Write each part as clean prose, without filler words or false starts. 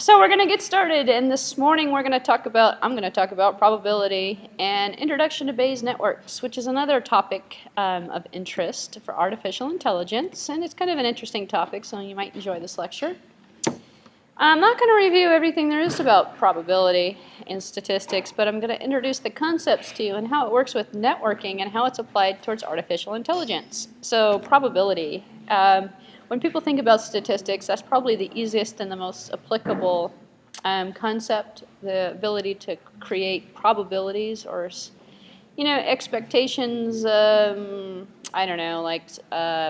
So we're going to get started, and this morning I'm going to talk about probability and introduction to Bayes networks, which is another topic of interest for artificial intelligence, and it's kind of an interesting topic, so you might enjoy this lecture. I'm not going to review everything there is about probability in statistics, but I'm going to introduce the concepts to you and how it works with networking and how it's applied towards artificial intelligence. So probability. When people think about statistics, that's probably the easiest and the most applicable concept, the ability to create probabilities or, expectations, I don't know, like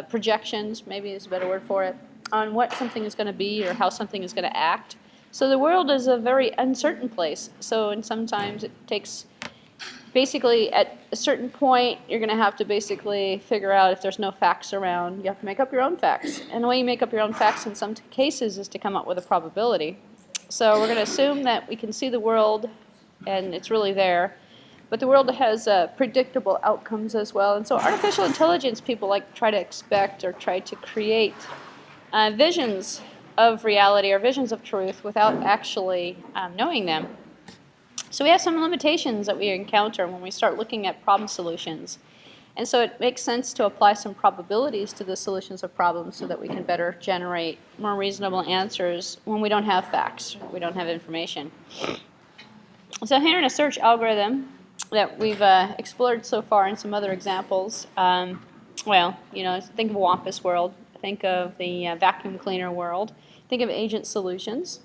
projections, maybe is a better word for it, on what something is going to be or how something is going to act. So the world is a very uncertain place, and sometimes it takes, basically at a certain point, you're going to have to basically figure out if there's no facts around. You have to make up your own facts. And the way you make up your own facts in some cases is to come up with a probability. So we're going to assume that we can see the world and it's really there. But the world has predictable outcomes as well. And so artificial intelligence people try to expect or try to create visions of reality or visions of truth without actually knowing them. So we have some limitations that we encounter when we start looking at problem solutions. And so it makes sense to apply some probabilities to the solutions of problems so that we can better generate more reasonable answers when we don't have facts, we don't have information. So here in a search algorithm that we've explored so far in some other examples, think of Wampus world, think of the vacuum cleaner world, think of agent solutions,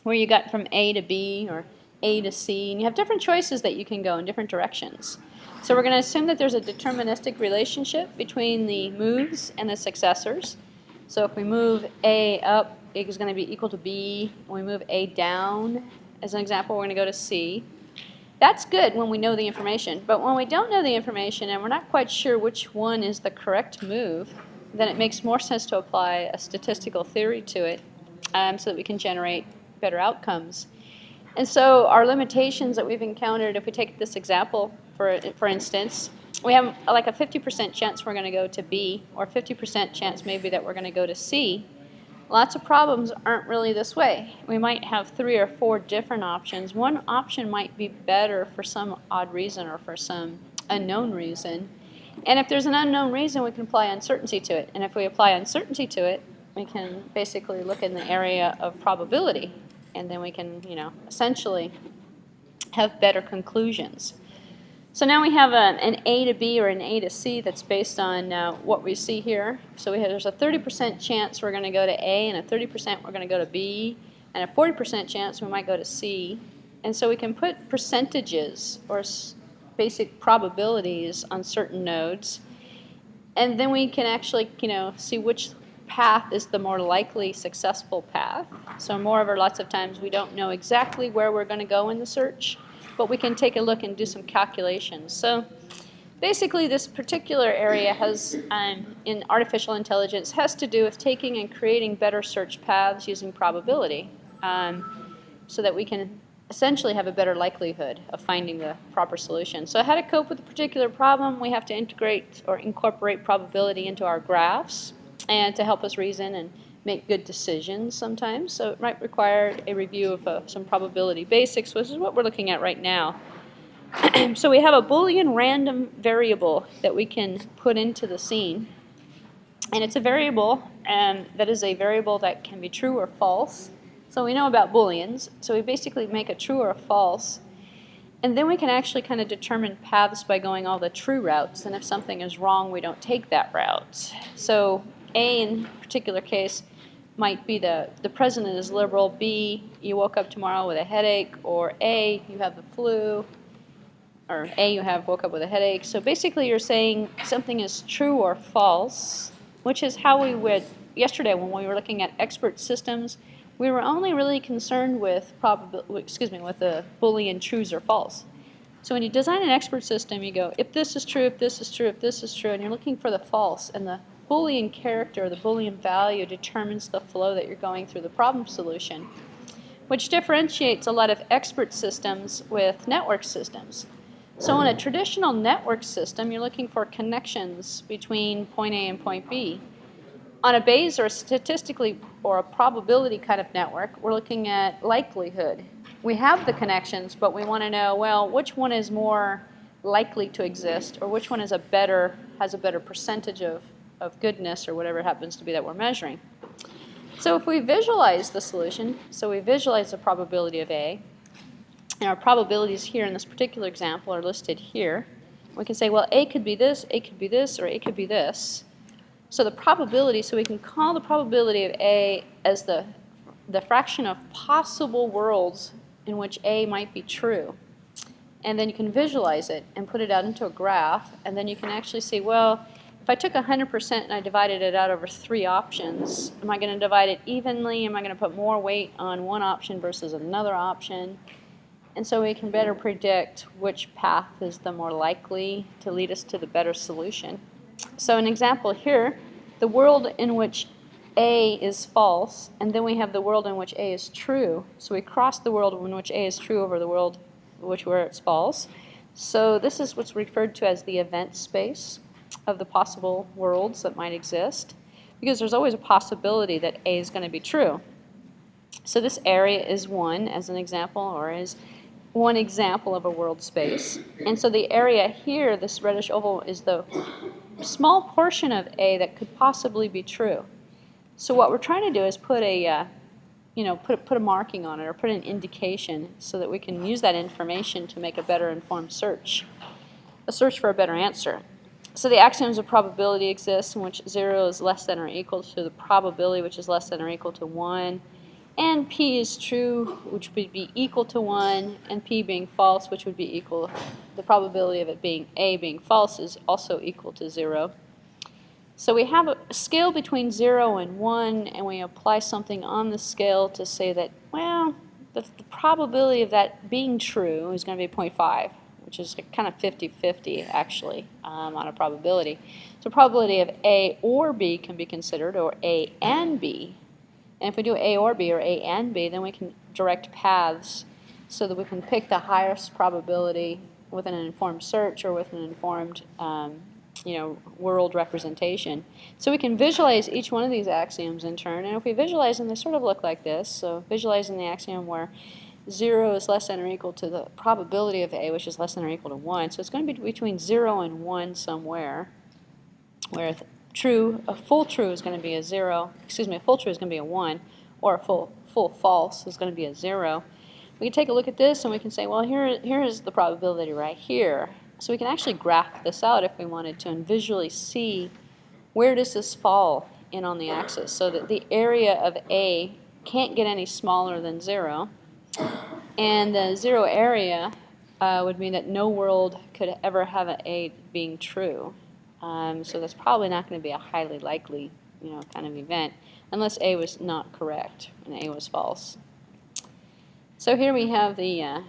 where you got from A to B or A to C, and you have different choices that you can go in different directions. So we're going to assume that there's a deterministic relationship between the moves and the successors. So if we move A up, A is going to be equal to B. When we move A down, as an example, we're going to go to C. That's good when we know the information, but when we don't know the information and we're not quite sure which one is the correct move, then it makes more sense to apply a statistical theory to it so that we can generate better outcomes. And so our limitations that we've encountered, if we take this example, for instance, we have like a 50% chance we're going to go to B, or 50% chance maybe that we're going to go to C. Lots of problems aren't really this way. We might have 3 or 4 different options. One option might be better for some odd reason or for some unknown reason. And if there's an unknown reason, we can apply uncertainty to it. And if we apply uncertainty to it, we can basically look in the area of probability. And then we can, essentially have better conclusions. So now we have an A to B or an A to C that's based on what we see here. So there's a 30% chance we're going to go to A, and a 30% we're going to go to B, and a 40% chance we might go to C. And so we can put percentages or basic probabilities on certain nodes, and then we can actually, see which path is the more likely successful path. So lots of times we don't know exactly where we're going to go in the search, but we can take a look and do some calculations. So basically this particular area has, in artificial intelligence, has to do with taking and creating better search paths using probability so that we can essentially have a better likelihood of finding the proper solution. So how to cope with a particular problem, we have to integrate or incorporate probability into our graphs and to help us reason and make good decisions sometimes. So it might require a review of some probability basics, which is what we're looking at right now. So we have a Boolean random variable that we can put into the scene. And it's a variable, and that is a variable that can be true or false. So we know about Booleans, so we basically make a true or a false. And then we can actually kind of determine paths by going all the true routes. And if something is wrong, we don't take that route. So A, in particular case, might be the president is liberal. B, you woke up tomorrow with a headache. Or A, you have the flu. Or A, you woke up with a headache. So basically you're saying something is true or false, which is how we would, yesterday when we were looking at expert systems, we were only really concerned with with the Boolean trues or false. So when you design an expert system, you go, if this is true, if this is true, if this is true, and you're looking for the false, and the Boolean character, the Boolean value, determines the flow that you're going through the problem solution, which differentiates a lot of expert systems with network systems. So in a traditional network system, you're looking for connections between point A and point B. On a Bayes or a statistically or a probability kind of network, we're looking at likelihood. We have the connections, but we want to know, well, which one is more likely to exist, or which one is has a better percentage of goodness, or whatever it happens to be that we're measuring. So if we visualize the solution, so we visualize the probability of A, and our probabilities here in this particular example are listed here. We can say, well, A could be this, A could be this, or A could be this. So the probability, so we can call the probability of A as the fraction of possible worlds in which A might be true. And then you can visualize it and put it out into a graph, and then you can actually see, well, if I took 100% and I divided it out over 3 options, am I going to divide it evenly? Am I going to put more weight on one option versus another option? And so we can better predict which path is the more likely to lead us to the better solution. So an example here, the world in which A is false, and then we have the world in which A is true. So we cross the world in which A is true over the world where it's false. So this is what's referred to as the event space of the possible worlds that might exist, because there's always a possibility that A is going to be true. So this area is 1 as an example, or is one example of a world space. And so the area here, this reddish oval, is the small portion of A that could possibly be true. So what we're trying to do is put a put a marking on it, or put an indication, so that we can use that information to make a better informed search, a search for a better answer. So the axioms of probability exist, in which 0 is less than or equal to the probability, which is less than or equal to 1, and P is true, which would be equal to 1, and P being false, which would be equal, the probability of it being A being false is also equal to 0. So we have a scale between 0 and 1, and we apply something on the scale to say that, well, the probability of that being true is going to be 0.5, which is kind of 50-50 actually on a probability. So probability of A or B can be considered, or A and B. And if we do A or B, or A and B, then we can direct paths so that we can pick the highest probability with an informed search, or with an informed world representation. So we can visualize each one of these axioms in turn, and if we visualize them, they sort of look like this. So visualizing the axiom where 0 is less than or equal to the probability of A, which is less than or equal to 1. So it's going to be between 0 and 1 somewhere, where a full true is going to be a 0, a full true is going to be a 1, or a full false is going to be a 0. We can take a look at this and we can say, well, here is the probability right here. So we can actually graph this out if we wanted to, and visually see where does this fall in on the axis, so that the area of A can't get any smaller than 0. And the 0 area would mean that no world could ever have an A being true. So that's probably not going to be a highly likely, kind of event, unless A was not correct and A was false. So here we have the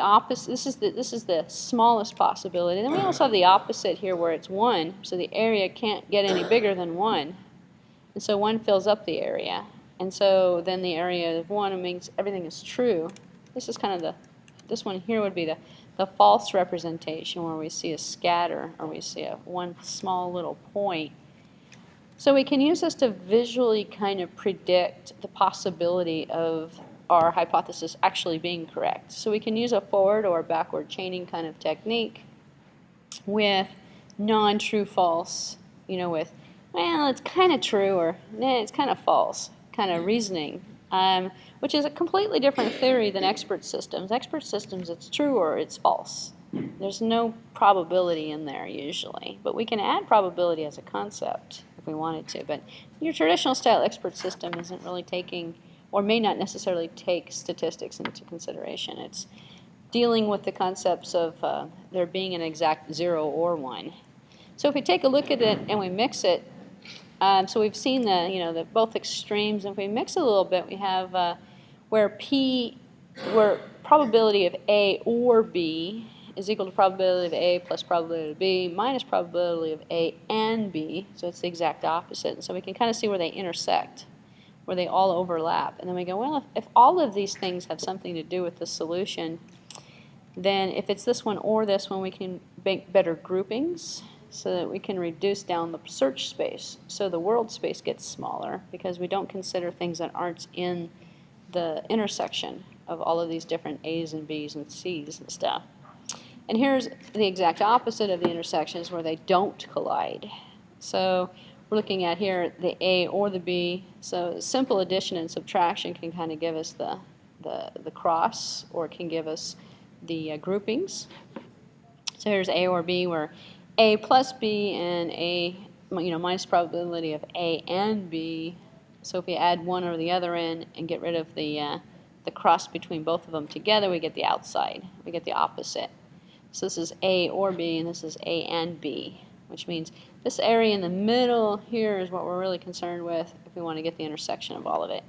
opposite. This is the smallest possibility. Then we also have the opposite here, where it's 1. So the area can't get any bigger than 1, and so 1 fills up the area. And so then the area of 1 means everything is true. This is kind of this one here would be the false representation, where we see a scatter, or we see one small little point. So we can use this to visually kind of predict the possibility of our hypothesis actually being correct. So we can use a forward or backward chaining kind of technique with non-true false, with, well, it's kind of true, or nah, it's kind of false kind of reasoning, which is a completely different theory than expert systems. Expert systems, it's true or it's false. There's no probability in there usually, but we can add probability as a concept if we wanted to. But your traditional style expert system isn't really taking, or may not necessarily take, statistics into consideration. It's dealing with the concepts of there being an exact 0 or 1. So if we take a look at it and we mix it, so we've seen the both extremes, and if we mix it a little bit, we have where probability of A or B is equal to probability of A plus probability of B minus probability of A and B, so it's the exact opposite. And so we can kind of see where they intersect, where they all overlap. And then we go, well, if all of these things have something to do with the solution, then if it's this one or this one, we can make better groupings. so that we can reduce down the search space. So the world space gets smaller because we don't consider things that aren't in the intersection of all of these different A's and B's and C's and stuff. And here's the exact opposite of the intersections where they don't collide. So we're looking at here the A or the B. So simple addition and subtraction can kind of give us the cross, or it can give us the groupings. So here's A or B, where A plus B and A, minus probability of A and B. So if we add one or the other in and get rid of the cross between both of them together, we get the outside. We get the opposite. So this is A or B, and this is A and B, which means this area in the middle here is what we're really concerned with if we want to get the intersection of all of it.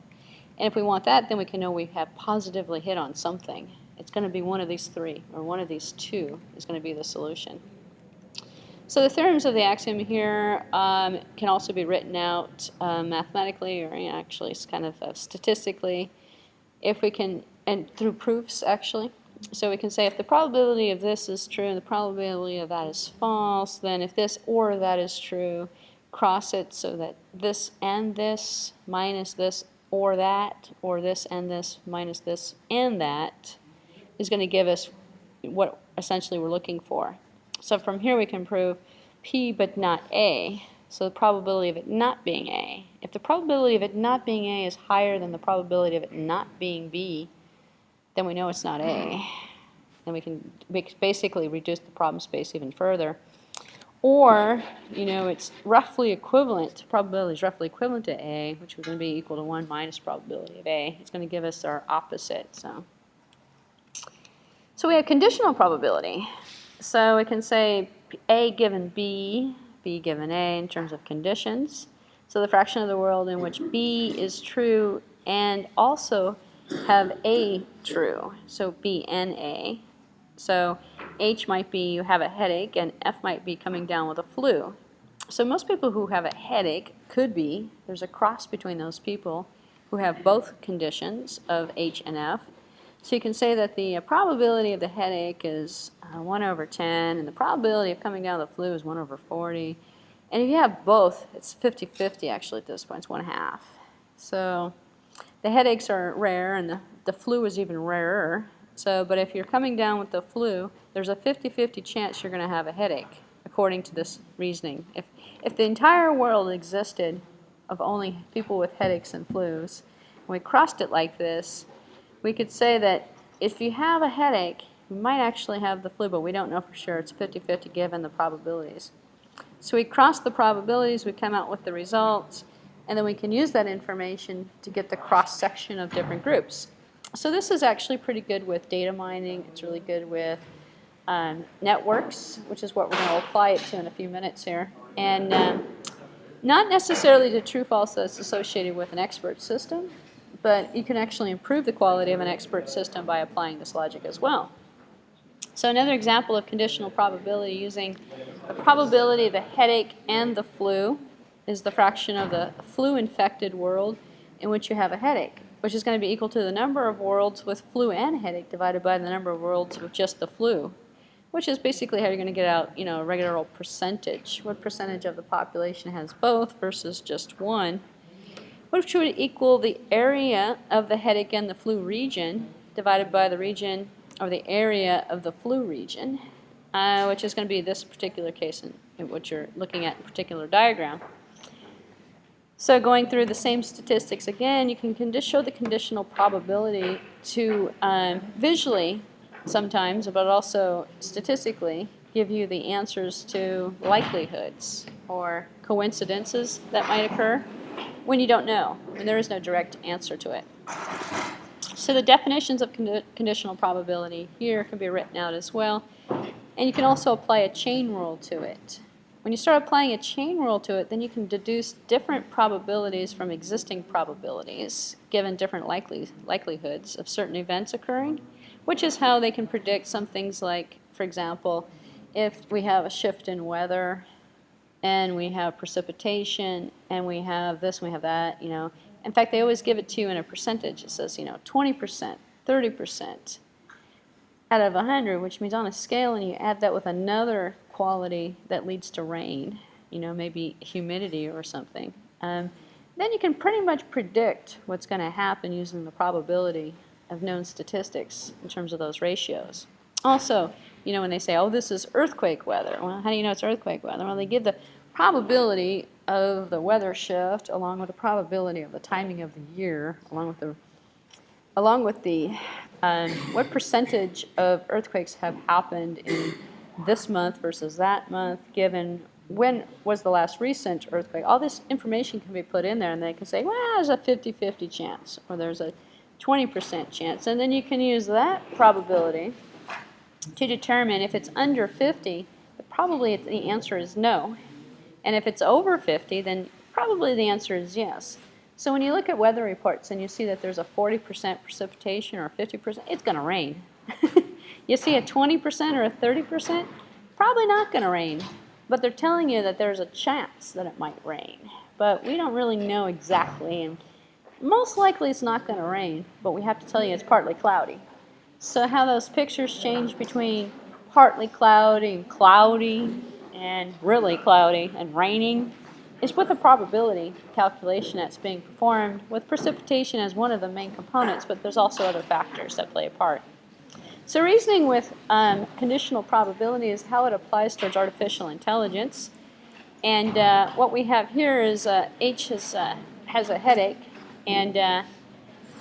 And if we want that, then we can know we have positively hit on something. It's going to be one of these three, or one of these two is going to be the solution. So the theorems of the axiom here can also be written out mathematically, or actually it's kind of statistically, if we can, and through proofs actually. So we can say if the probability of this is true and the probability of that is false, then if this or that is true, cross it so that this and this minus this or that, or this and this minus this and that, is going to give us what essentially we're looking for. So from here we can prove P but not A, so the probability of it not being A. If the probability of it not being A is higher than the probability of it not being B, then we know it's not A. Then we can basically reduce the problem space even further. Or, it's roughly equivalent, probability is roughly equivalent to A, which is going to be equal to 1 minus probability of A. It's going to give us our opposite. So we have conditional probability. So we can say A given B, B given A in terms of conditions. So the fraction of the world in which B is true and also have A true, so B and A. So H might be you have a headache, and F might be coming down with a flu. So most people who have a headache could be, there's a cross between those people who have both conditions of H and F. So you can say that the probability of the headache is 1 over 10, and the probability of coming down with the flu is 1 over 40. And if you have both, it's 50-50 actually at this point, it's 1/2. So the headaches are rare, and the flu is even rarer. So, but if you're coming down with the flu, there's a 50-50 chance you're going to have a headache, according to this reasoning. If the entire world existed of only people with headaches and flus, and we crossed it like this, we could say that if you have a headache, you might actually have the flu, but we don't know for sure. It's 50-50 given the probabilities. So we cross the probabilities, we come out with the results, and then we can use that information to get the cross-section of different groups. So this is actually pretty good with data mining. It's really good with networks, which is what we're going to apply it to in a few minutes here. And not necessarily the true-false that's associated with an expert system, but you can actually improve the quality of an expert system by applying this logic as well. So another example of conditional probability using the probability of the headache and the flu is the fraction of the flu-infected world in which you have a headache, which is going to be equal to the number of worlds with flu and headache divided by the number of worlds with just the flu, which is basically how you're going to get out, a regular old percentage. What percentage of the population has both versus just one? Which would equal the area of the headache and the flu region divided by the region, or the area of the flu region, which is going to be this particular case in what you're looking at in a particular diagram. So going through the same statistics again, you can show the conditional probability to visually sometimes, but also statistically, give you the answers to likelihoods or coincidences that might occur when you don't know, when there is no direct answer to it. So the definitions of conditional probability here can be written out as well, and you can also apply a chain rule to it. When you start applying a chain rule to it, then you can deduce different probabilities from existing probabilities, given different likelihoods of certain events occurring, which is how they can predict some things like, for example, if we have a shift in weather, and we have precipitation, and we have this, and we have that, In fact, they always give it to you in a percentage. It says, 20%, 30% out of 100, which means on a scale, and you add that with another quality that leads to rain, maybe humidity or something, then you can pretty much predict what's going to happen using the probability of known statistics in terms of those ratios. Also, when they say, oh, this is earthquake weather, well, how do you know it's earthquake weather? Well, they give the probability of the weather shift along with the probability of the timing of the year, along with the what percentage of earthquakes have happened in this month versus that month, given when was the last recent earthquake. All this information can be put in there, and they can say, well, there's a 50-50 chance, or there's a 20% chance, and then you can use that probability to determine if it's under 50, probably the answer is no. And if it's over 50, then probably the answer is yes. So when you look at weather reports and you see that there's a 40% precipitation or 50%, it's going to rain. You see a 20% or a 30%, probably not going to rain. But they're telling you that there's a chance that it might rain. But we don't really know exactly. And most likely it's not going to rain, but we have to tell you it's partly cloudy. So how those pictures change between partly cloudy and really cloudy and raining is with a probability calculation that's being performed with precipitation as one of the main components, but there's also other factors that play a part. So reasoning with conditional probability is how it applies towards artificial intelligence. And what we have here is H has a headache, and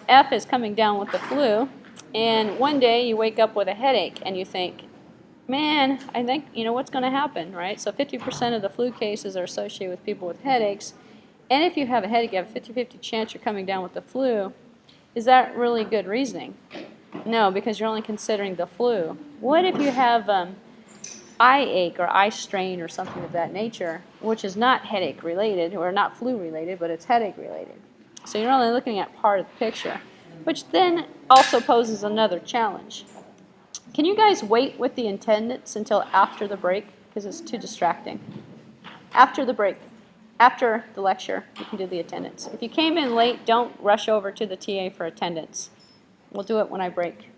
F is coming down with the flu. And one day you wake up with a headache and you think, man, I think, what's going to happen, right? So 50% of the flu cases are associated with people with headaches. And if you have a headache, you have a 50-50 chance you're coming down with the flu. Is that really good reasoning? No, because you're only considering the flu. What if you have eye ache or eye strain or something of that nature, which is not headache related or not flu related, but it's headache related? So you're only looking at part of the picture, which then also poses another challenge. Can you guys wait with the attendance until after the break? Because it's too distracting. After the break, after the lecture, you can do the attendance. If you came in late, don't rush over to the TA for attendance. We'll do it when I break.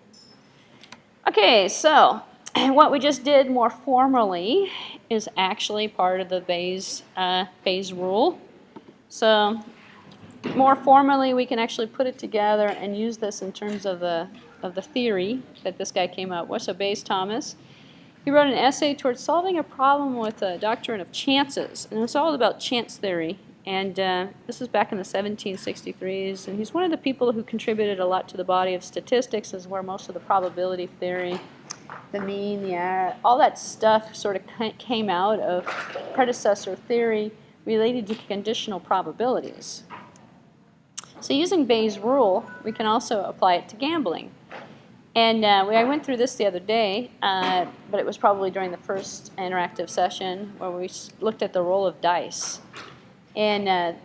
Okay, so what we just did more formally is actually part of the Bayes rule. So more formally, we can actually put it together and use this in terms of the theory that this guy came up with. So Bayes Thomas, he wrote an essay towards solving a problem with the doctrine of chances, and it's all about chance theory. And this is back in the 1763s, and he's one of the people who contributed a lot to the body of statistics, is where most of the probability theory, the mean, the error, all that stuff sort of came out of predecessor theory related to conditional probabilities. So using Bayes' rule, we can also apply it to gambling. And I went through this the other day, but it was probably during the first interactive session where we looked at the role of dice. And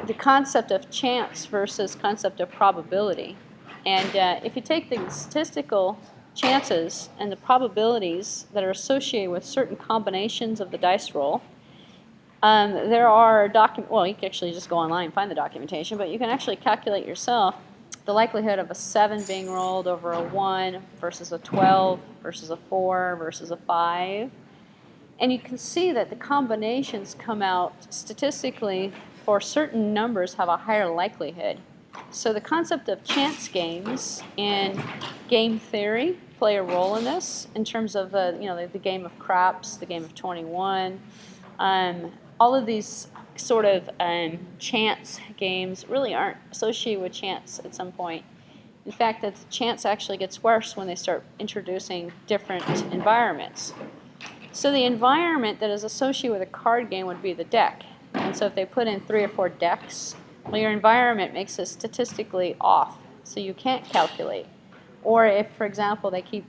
the concept of chance versus concept of probability. And if you take the statistical chances and the probabilities that are associated with certain combinations of the dice roll, there are well, you can actually just go online and find the documentation, but you can actually calculate yourself the likelihood of a 7 being rolled over a 1 versus a 12 versus a 4 versus a 5. And you can see that the combinations come out statistically for certain numbers have a higher likelihood. So the concept of chance games and game theory play a role in this in terms of the game of craps, the game of 21. All of these sort of chance games really aren't associated with chance at some point. In fact, the chance actually gets worse when they start introducing different environments. So the environment that is associated with a card game would be the deck. And so if they put in 3 or 4 decks, well, your environment makes it statistically off, so you can't calculate. Or if, for example, they keep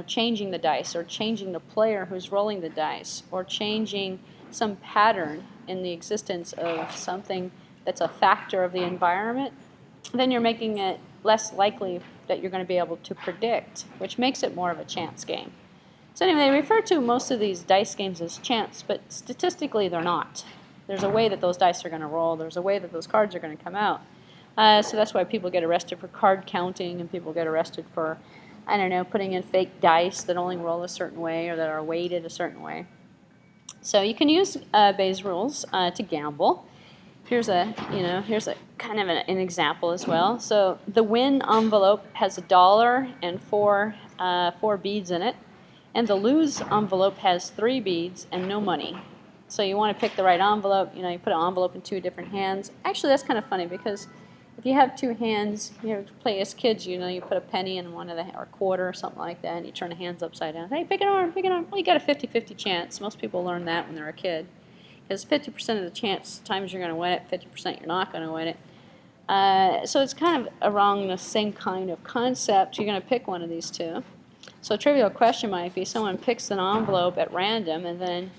changing the dice, or changing the player who's rolling the dice, or changing some pattern in the existence of something that's a factor of the environment, then you're making it less likely that you're going to be able to predict, which makes it more of a chance game. So anyway, they refer to most of these dice games as chance, but statistically they're not. There's a way that those dice are going to roll. There's a way that those cards are going to come out. So that's why people get arrested for card counting, and people get arrested for, putting in fake dice that only roll a certain way or that are weighted a certain way. So you can use Bayes' rules to gamble. Here's a kind of an example as well. So the win envelope has $1 and four beads in it, and the lose envelope has 3 beads and no money. So you want to pick the right envelope. You put an envelope in 2 different hands. Actually, that's kind of funny because if you have 2 hands, play as kids, you put a penny in one of the, or a quarter or something like that, and you turn the hands upside down. Hey, pick an arm, pick an arm. Well, you got a 50-50 chance. Most people learn that when they're a kid. Because 50% of the times you're going to win it, 50% you're not going to win it. So it's kind of along the same kind of concept. You're going to pick one of these 2. So a trivial question might be someone picks an envelope at random and then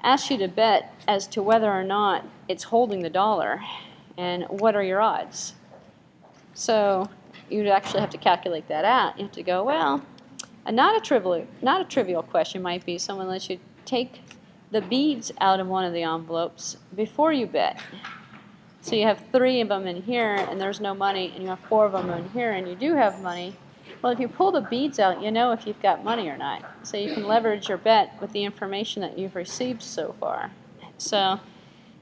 asks you to bet as to whether or not it's holding the dollar, and what are your odds? So you'd actually have to calculate that out. You have to go, well, not a trivial question might be someone lets you take the beads out of one of the envelopes before you bet. So you have 3 of them in here and there's no money, and you have 4 of them in here and you do have money. Well, if you pull the beads out, you know if you've got money or not. So you can leverage your bet with the information that you've received so far. So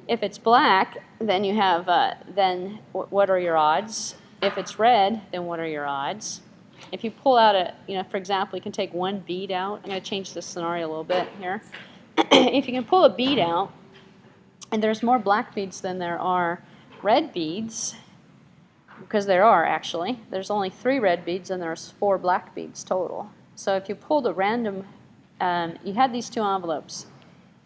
if it's black, then you have, then what are your odds? If it's red, then what are your odds? If you pull out for example, you can take 1 bead out. I'm going to change this scenario a little bit here. If you can pull a bead out, and there's more black beads than there are red beads, because there are actually. There's only 3 red beads and there's 4 black beads total. So if you pulled a random, you had these 2 envelopes,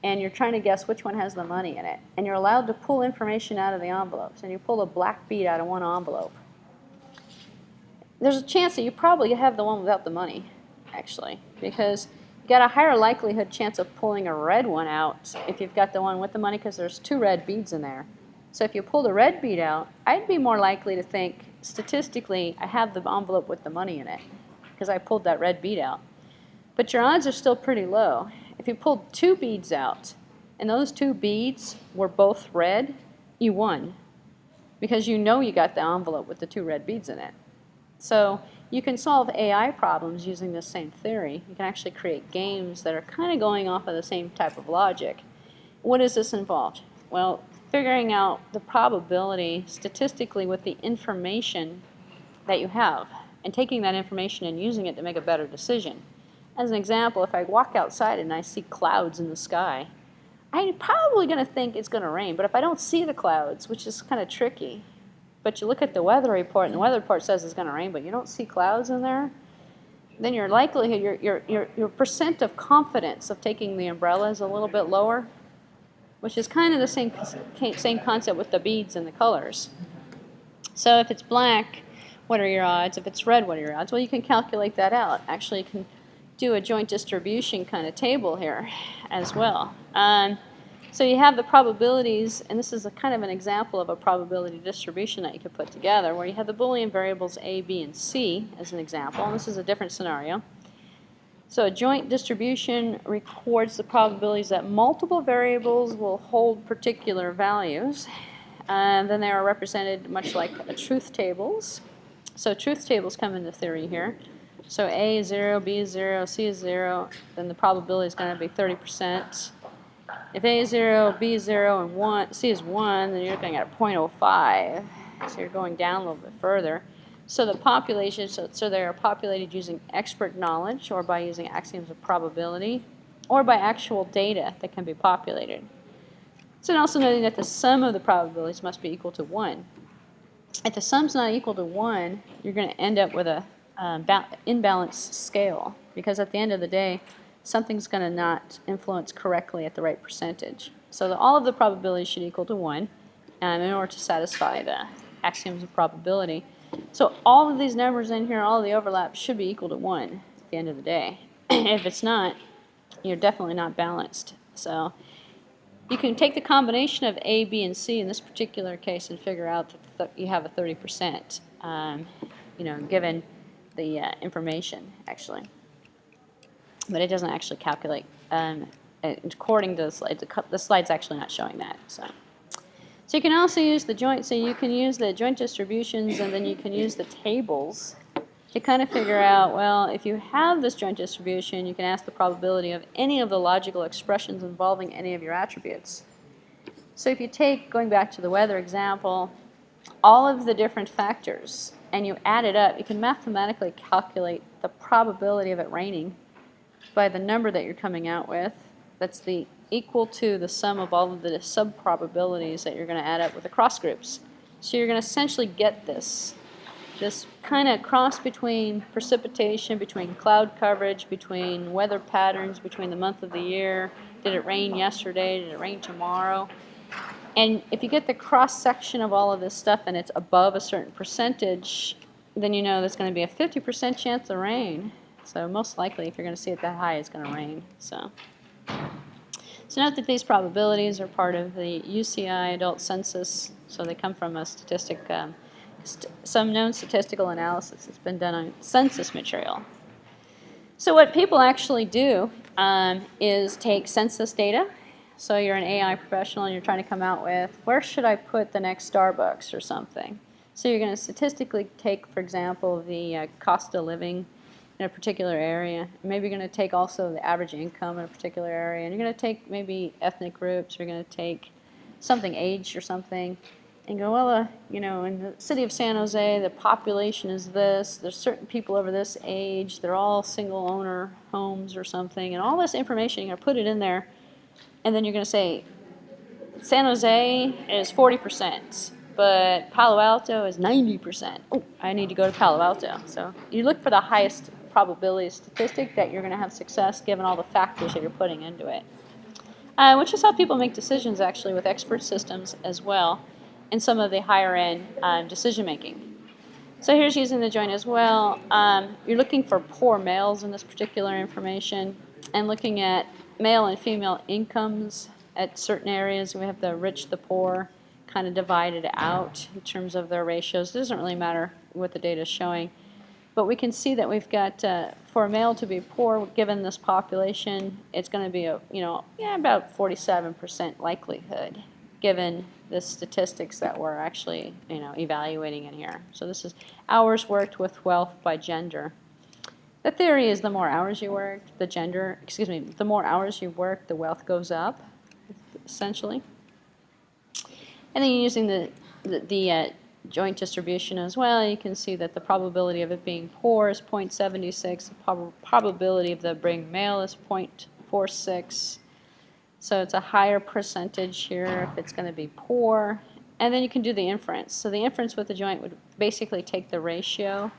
and you're trying to guess which one has the money in it, and you're allowed to pull information out of the envelopes, and you pull a black bead out of one envelope. There's a chance that you probably have the one without the money, actually, because you got a higher likelihood chance of pulling a red one out if you've got the one with the money, because there's 2 red beads in there. So if you pull the red bead out, I'd be more likely to think, statistically, I have the envelope with the money in it, because I pulled that red bead out. But your odds are still pretty low. If you pulled 2 beads out, and those 2 beads were both red, you won, because you got the envelope with the 2 red beads in it. So you can solve AI problems using this same theory. You can actually create games that are kind of going off of the same type of logic. What does this involve? Well, figuring out the probability statistically with the information that you have, and taking that information and using it to make a better decision. As an example, if I walk outside and I see clouds in the sky, I'm probably going to think it's going to rain. But if I don't see the clouds, which is kind of tricky, but you look at the weather report, and the weather report says it's going to rain, but you don't see clouds in there, then your likelihood, your percent of confidence of taking the umbrella is a little bit lower, which is kind of the same concept with the beads and the colors. So if it's black, what are your odds? If it's red, what are your odds? Well, you can calculate that out. Actually, you can do a joint distribution kind of table here as well. So you have the probabilities, and this is a kind of an example of a probability distribution that you could put together, where you have the Boolean variables A, B, and C as an example, and this is a different scenario. So a joint distribution records the probabilities that multiple variables will hold particular values, and then they are represented much like truth tables. So truth tables come into theory here. So A is 0, B is 0, C is 0, then the probability is going to be 30%. If A is 0, B is 0, and 1, C is 1, then you're looking at 0.05. So you're going down a little bit further. So the population, so they are populated using expert knowledge, or by using axioms of probability, or by actual data that can be populated. So also noting that the sum of the probabilities must be equal to 1. If the sum's not equal to 1, you're going to end up with a imbalanced scale, because at the end of the day, something's going to not influence correctly at the right percentage. So all of the probabilities should equal to 1 in order to satisfy the axioms of probability. So all of these numbers in here, all of the overlaps should be equal to 1 at the end of the day. If it's not, you're definitely not balanced. So you can take the combination of A, B, and C in this particular case and figure out that you have a 30%, given the information, actually. But it doesn't actually calculate. According to the slide, the slide's actually not showing that. So you can also use the joint. So you can use the joint distributions, and then you can use the tables to kind of figure out, well, if you have this joint distribution, you can ask the probability of any of the logical expressions involving any of your attributes. So if you take, going back to the weather example, all of the different factors and you add it up, you can mathematically calculate the probability of it raining by the number that you're coming out with. That's equal to the sum of all of the sub-probabilities that you're going to add up with the cross groups. So you're going to essentially get this kind of cross between precipitation, between cloud coverage, between weather patterns, between the month of the year. Did it rain yesterday? Did it rain tomorrow? And if you get the cross-section of all of this stuff and it's above a certain percentage, then you know there's going to be a 50% chance of rain. So most likely, if you're going to see it that high, it's going to rain. So note that these probabilities are part of the UCI adult census. So they come from a some known statistical analysis that's been done on census material. So what people actually do is take census data. So you're an AI professional and you're trying to come out with, where should I put the next Starbucks or something? So you're going to statistically take, for example, the cost of living in a particular area. Maybe you're going to take also the average income in a particular area. And you're going to take maybe ethnic groups. You're going to take something, age or something, and go, well, you know, in the city of San Jose, the population is this. There's certain people over this age. They're all single owner homes or something. And all this information, you're going to put it in there. And then you're going to say, San Jose is 40%, but Palo Alto is 90%. Oh, I need to go to Palo Alto. So you look for the highest probability statistic that you're going to have success given all the factors that you're putting into it. Which is how people make decisions actually with expert systems as well and some of the higher end decision making. So here's using the joint as well. You're looking for poor males in this particular information and looking at male and female incomes at certain areas. We have the rich, the poor kind of divided out in terms of their ratios. It doesn't really matter what the data is showing. But we can see that we've got, for a male to be poor, given this population, it's going to be about 47% likelihood, given the statistics that we're actually evaluating in here. So this is hours worked with wealth by gender. The theory is the more hours you work, the more hours you work, the wealth goes up, essentially. And then using the joint distribution as well, you can see that the probability of it being poor is 0.76. The probability of the being male is 0.46. So it's a higher percentage here if it's going to be poor. And then you can do the inference. So the inference with the joint would basically take the ratio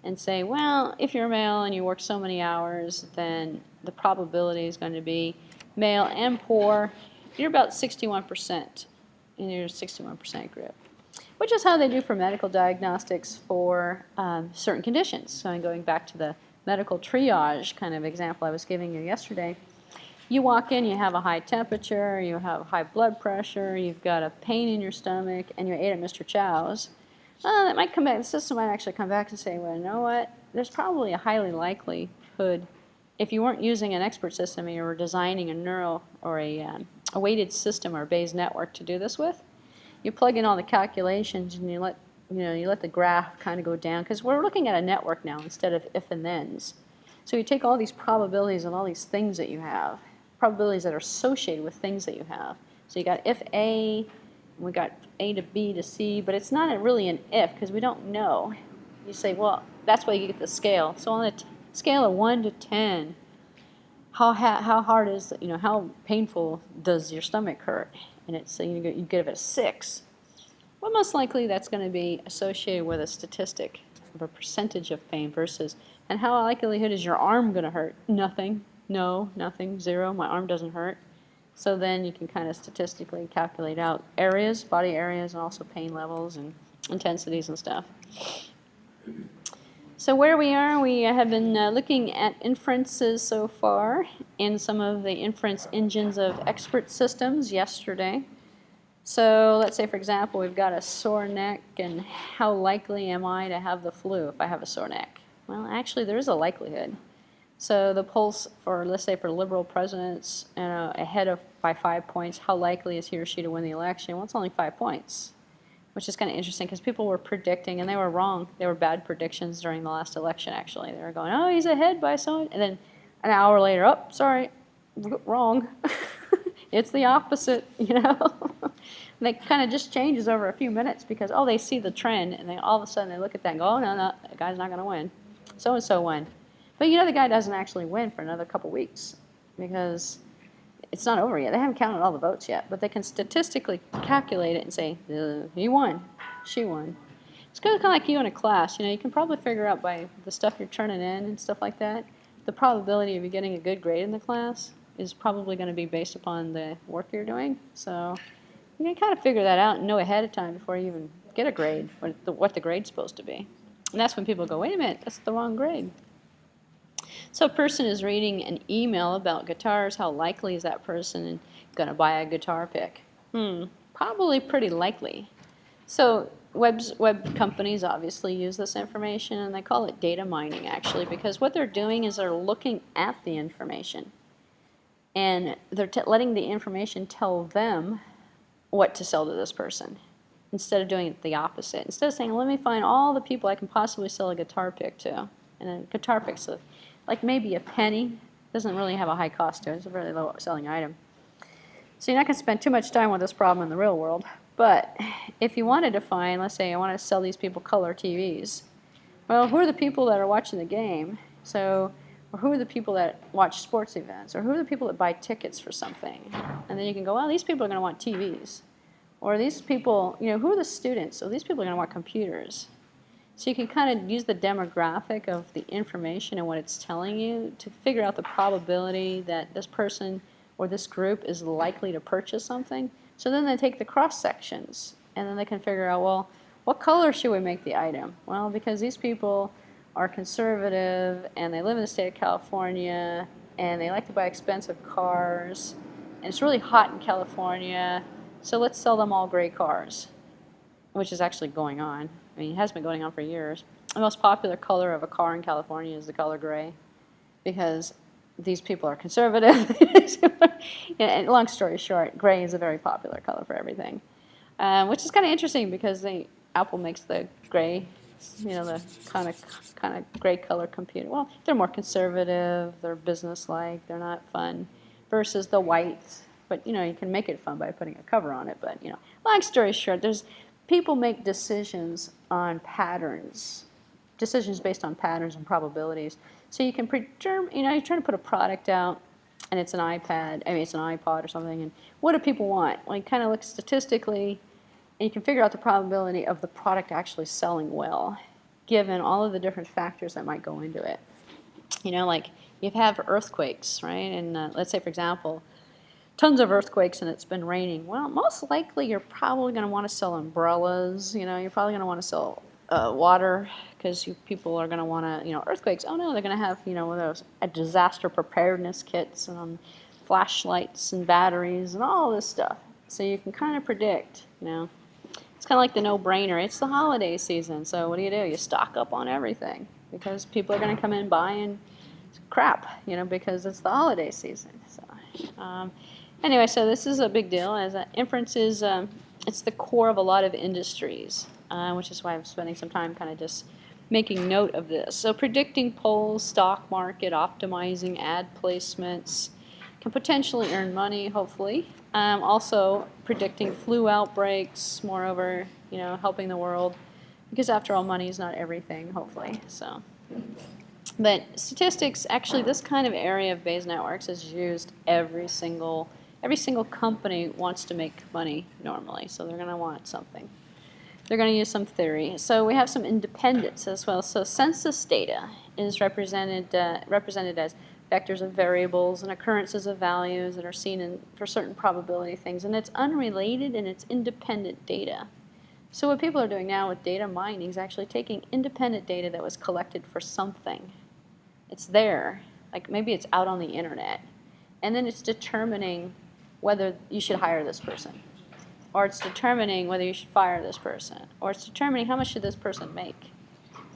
and say, well, if you're male and you work so many hours, then the probability is going to be male and poor. You're about 61% in your 61% group, which is how they do for medical diagnostics for certain conditions. So I'm going back to the medical triage kind of example I was giving you yesterday. You walk in, you have a high temperature, you have high blood pressure, you've got a pain in your stomach, and you ate at Mr. Chow's. That might come back, the system might actually come back and say, well, you know what, there's probably a highly likelihood, if you weren't using an expert system and you were designing a neural or a weighted system or a Bayes network to do this with, you plug in all the calculations and you let the graph kind of go down, because we're looking at a network now instead of if and thens. So you take all these probabilities and all these things that you have, probabilities that are associated with things that you have. So you got if A, we got A to B to C, but it's not really an if because we don't know. You say, well, that's why you get the scale. So on a scale of 1 to 10, how hard is, how painful does your stomach hurt? And it's you give it a 6. Well, most likely that's going to be associated with a statistic of a percentage of pain versus, and how likelihood is your arm going to hurt? Nothing. No, nothing. 0. My arm doesn't hurt. So then you can kind of statistically calculate out areas, body areas, and also pain levels and intensities and stuff. So where we are, we have been looking at inferences so far in some of the inference engines of expert systems yesterday. So let's say, for example, we've got a sore neck, and how likely am I to have the flu if I have a sore neck? Well, actually, there is a likelihood. So the polls for, let's say, for liberal presidents ahead of by 5 points, how likely is he or she to win the election? Well, it's only 5 points. which is kind of interesting because people were predicting, and they were wrong. They were bad predictions during the last election, actually. They were going, oh, he's ahead by so, and then an hour later, oh, sorry, wrong. It's the opposite, you know. And it kind of just changes over a few minutes because, oh, they see the trend, and then all of a sudden they look at that and go, oh, no, that guy's not going to win. So-and-so won. But you know the guy doesn't actually win for another couple weeks because it's not over yet. They haven't counted all the votes yet, but they can statistically calculate it and say, he won, she won. It's kind of like you in a class. You know, you can probably figure out by the stuff you're turning in and stuff like that, the probability of you getting a good grade in the class is probably going to be based upon the work you're doing. So you can kind of figure that out and know ahead of time before you even get a grade, what the grade's supposed to be. And that's when people go, wait a minute, that's the wrong grade. So a person is reading an email about guitars. How likely is that person going to buy a guitar pick? Probably pretty likely. So web companies obviously use this information, and they call it data mining, actually, because what they're doing is they're looking at the information. And they're letting the information tell them what to sell to this person instead of doing the opposite. Instead of saying, let me find all the people I can possibly sell a guitar pick to. And then guitar picks, like maybe a penny, doesn't really have a high cost to it. It's a really low selling item. So you're not going to spend too much time with this problem in the real world. But if you wanted to find, let's say I want to sell these people color TVs. Well, who are the people that are watching the game? So, or who are the people that watch sports events? Or who are the people that buy tickets for something? And then you can go, well, these people are going to want TVs. Or these people, you know, who are the students? So these people are going to want computers. So you can kind of use the demographic of the information and what it's telling you to figure out the probability that this person or this group is likely to purchase something. So then they take the cross sections and then they can figure out, well, what color should we make the item? Well, because these people are conservative and they live in the state of California and they like to buy expensive cars and it's really hot in California, so let's sell them all gray cars, which is actually going on. I mean, it has been going on for years. The most popular color of a car in California is the color gray because these people are conservative. And long story short, gray is a very popular color for everything, which is kind of interesting because Apple makes the gray, you know, the kind of gray color computer. Well, they're more conservative, they're business-like, they're not fun, versus the white. But you know, you can make it fun by putting a cover on it. But you know, long story short, people make decisions on patterns, decisions based on patterns and probabilities. So you can you know, you're trying to put a product out, and it's an iPad, I mean, it's an iPod or something, and what do people want? Well, you kind of look statistically, and you can figure out the probability of the product actually selling well, given all of the different factors that might go into it. You know, like you have earthquakes, right? And let's say, for example, tons of earthquakes and it's been raining. Well, most likely you're probably going to want to sell umbrellas. You know, you're probably going to want to sell water because people are going to want to, you know, earthquakes. Oh no, they're going to have, you know, one of those disaster preparedness kits and flashlights and batteries and all this stuff. So you can kind of predict, you know. It's kind of like the no-brainer. It's the holiday season, so what do? You stock up on everything because people are going to come in buying crap, you know, because it's the holiday season. So. Anyway, so this is a big deal, as inference is it's the core of a lot of industries, which is why I'm spending some time kind of just making note of this. So predicting polls, stock market, optimizing ad placements, can potentially earn money, hopefully. Also predicting flu outbreaks, moreover, you know, helping the world, because after all, money is not everything, hopefully. So. But statistics, actually, this kind of area of Bayes networks is used every single company wants to make money normally, so they're going to want something. They're going to use some theory. So we have some independence as well. So census data is represented as vectors of variables and occurrences of values that are seen for certain probability things, and it's unrelated and it's independent data. So what people are doing now with data mining is actually taking independent data that was collected for something. It's there, like maybe it's out on the internet, and then it's determining whether you should hire this person, or it's determining whether you should fire this person, or it's determining how much should this person make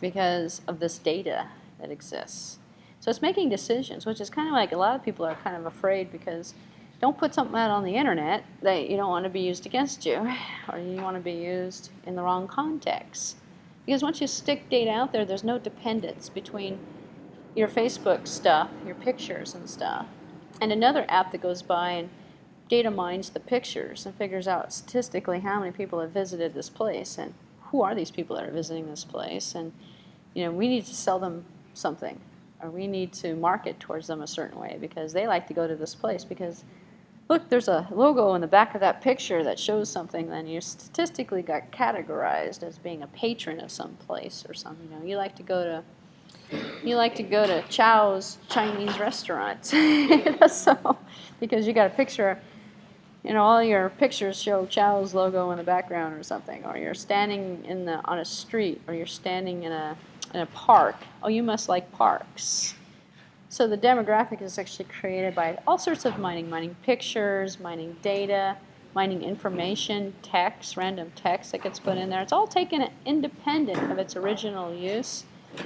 because of this data that exists. So it's making decisions, which is kind of like a lot of people are kind of afraid because Don't put something out on the internet that you don't want to be used against you, or you want to be used in the wrong context. Because once you stick data out there, there's no dependence between your Facebook stuff, your pictures and stuff, and another app that goes by and data mines the pictures and figures out statistically how many people have visited this place and who are these people that are visiting this place. And we need to sell them something, or we need to market towards them a certain way because they like to go to this place because look, there's a logo in the back of that picture that shows something. Then you statistically got categorized as being a patron of some place or something. You like to go to Chow's Chinese restaurant, so because you got a picture. All your pictures show Chow's logo in the background or something, or you're standing on a street, or you're standing in a park. Oh, you must like parks. So the demographic is actually created by all sorts of mining pictures, mining data, mining information, text, random text that gets put in there. It's all taken independent of its original use,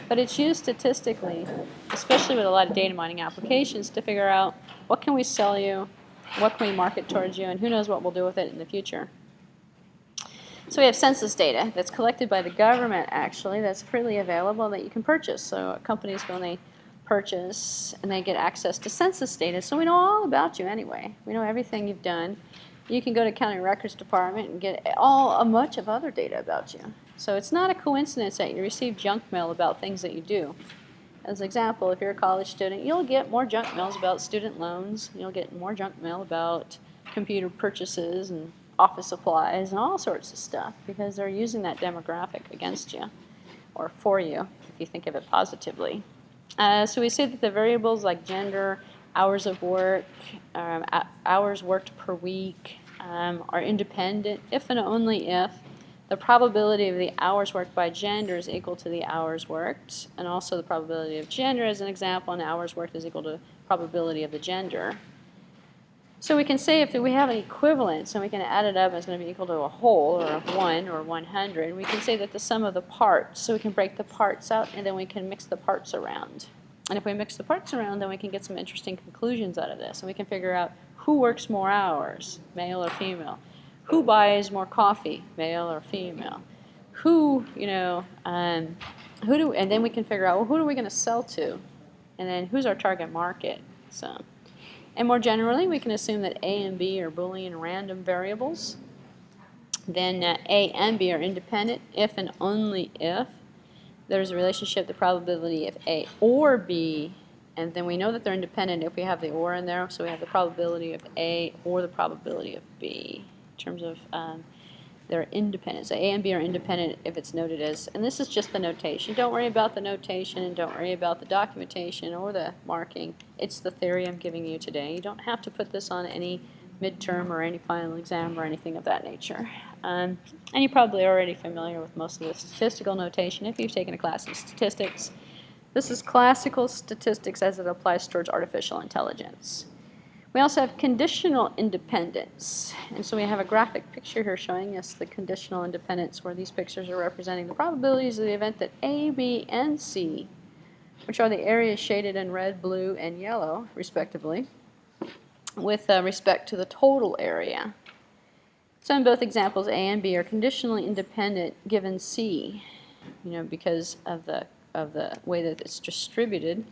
but it's used statistically, especially with a lot of data mining applications, to figure out what can we sell you, what can we market towards you, and who knows what we'll do with it in the future. So we have census data that's collected by the government, actually, that's freely available that you can purchase. So companies go and they purchase and they get access to census data. So we know all about you anyway. We know everything you've done. You can go to County Records Department and get a much of other data about you. So it's not a coincidence that you receive junk mail about things that you do. As an example, if you're a college student, you'll get more junk mails about student loans. You'll get more junk mail about computer purchases and office supplies and all sorts of stuff because they're using that demographic against you or for you, if you think of it positively. So we say that the variables like gender, hours of work, hours worked per week are independent if and only if the probability of the hours worked by gender is equal to the hours worked, and also the probability of gender, as an example, and hours worked is equal to probability of the gender. So we can say if we have an equivalence and we can add it up, and it's going to be equal to a whole, or a 1, or 100, we can say that the sum of the parts, so we can break the parts out and then we can mix the parts around. And if we mix the parts around, then we can get some interesting conclusions out of this, and we can figure out who works more hours, male or female. Who buys more coffee, male or female? And then we can figure out, well, who are we going to sell to? And then who's our target market? And more generally, we can assume that A and B are Boolean random variables. Then A and B are independent if and only if there's a relationship, the probability of A or B, and then we know that they're independent if we have the or in there, so we have the probability of A or the probability of B. In terms of their independence. So A and B are independent if it's noted as, and this is just the notation. Don't worry about the notation and don't worry about the documentation or the marking. It's the theory I'm giving you today. You don't have to put this on any midterm or any final exam or anything of that nature. And you're probably already familiar with most of the statistical notation if you've taken a class in statistics. This is classical statistics as it applies towards artificial intelligence. We also have conditional independence, and so we have a graphic picture here showing us the conditional independence where these pictures are representing the probabilities of the event that A, B, and C, which are the areas shaded in red, blue, and yellow, respectively, with respect to the total area. So in both examples, A and B are conditionally independent given C, because of the way that it's distributed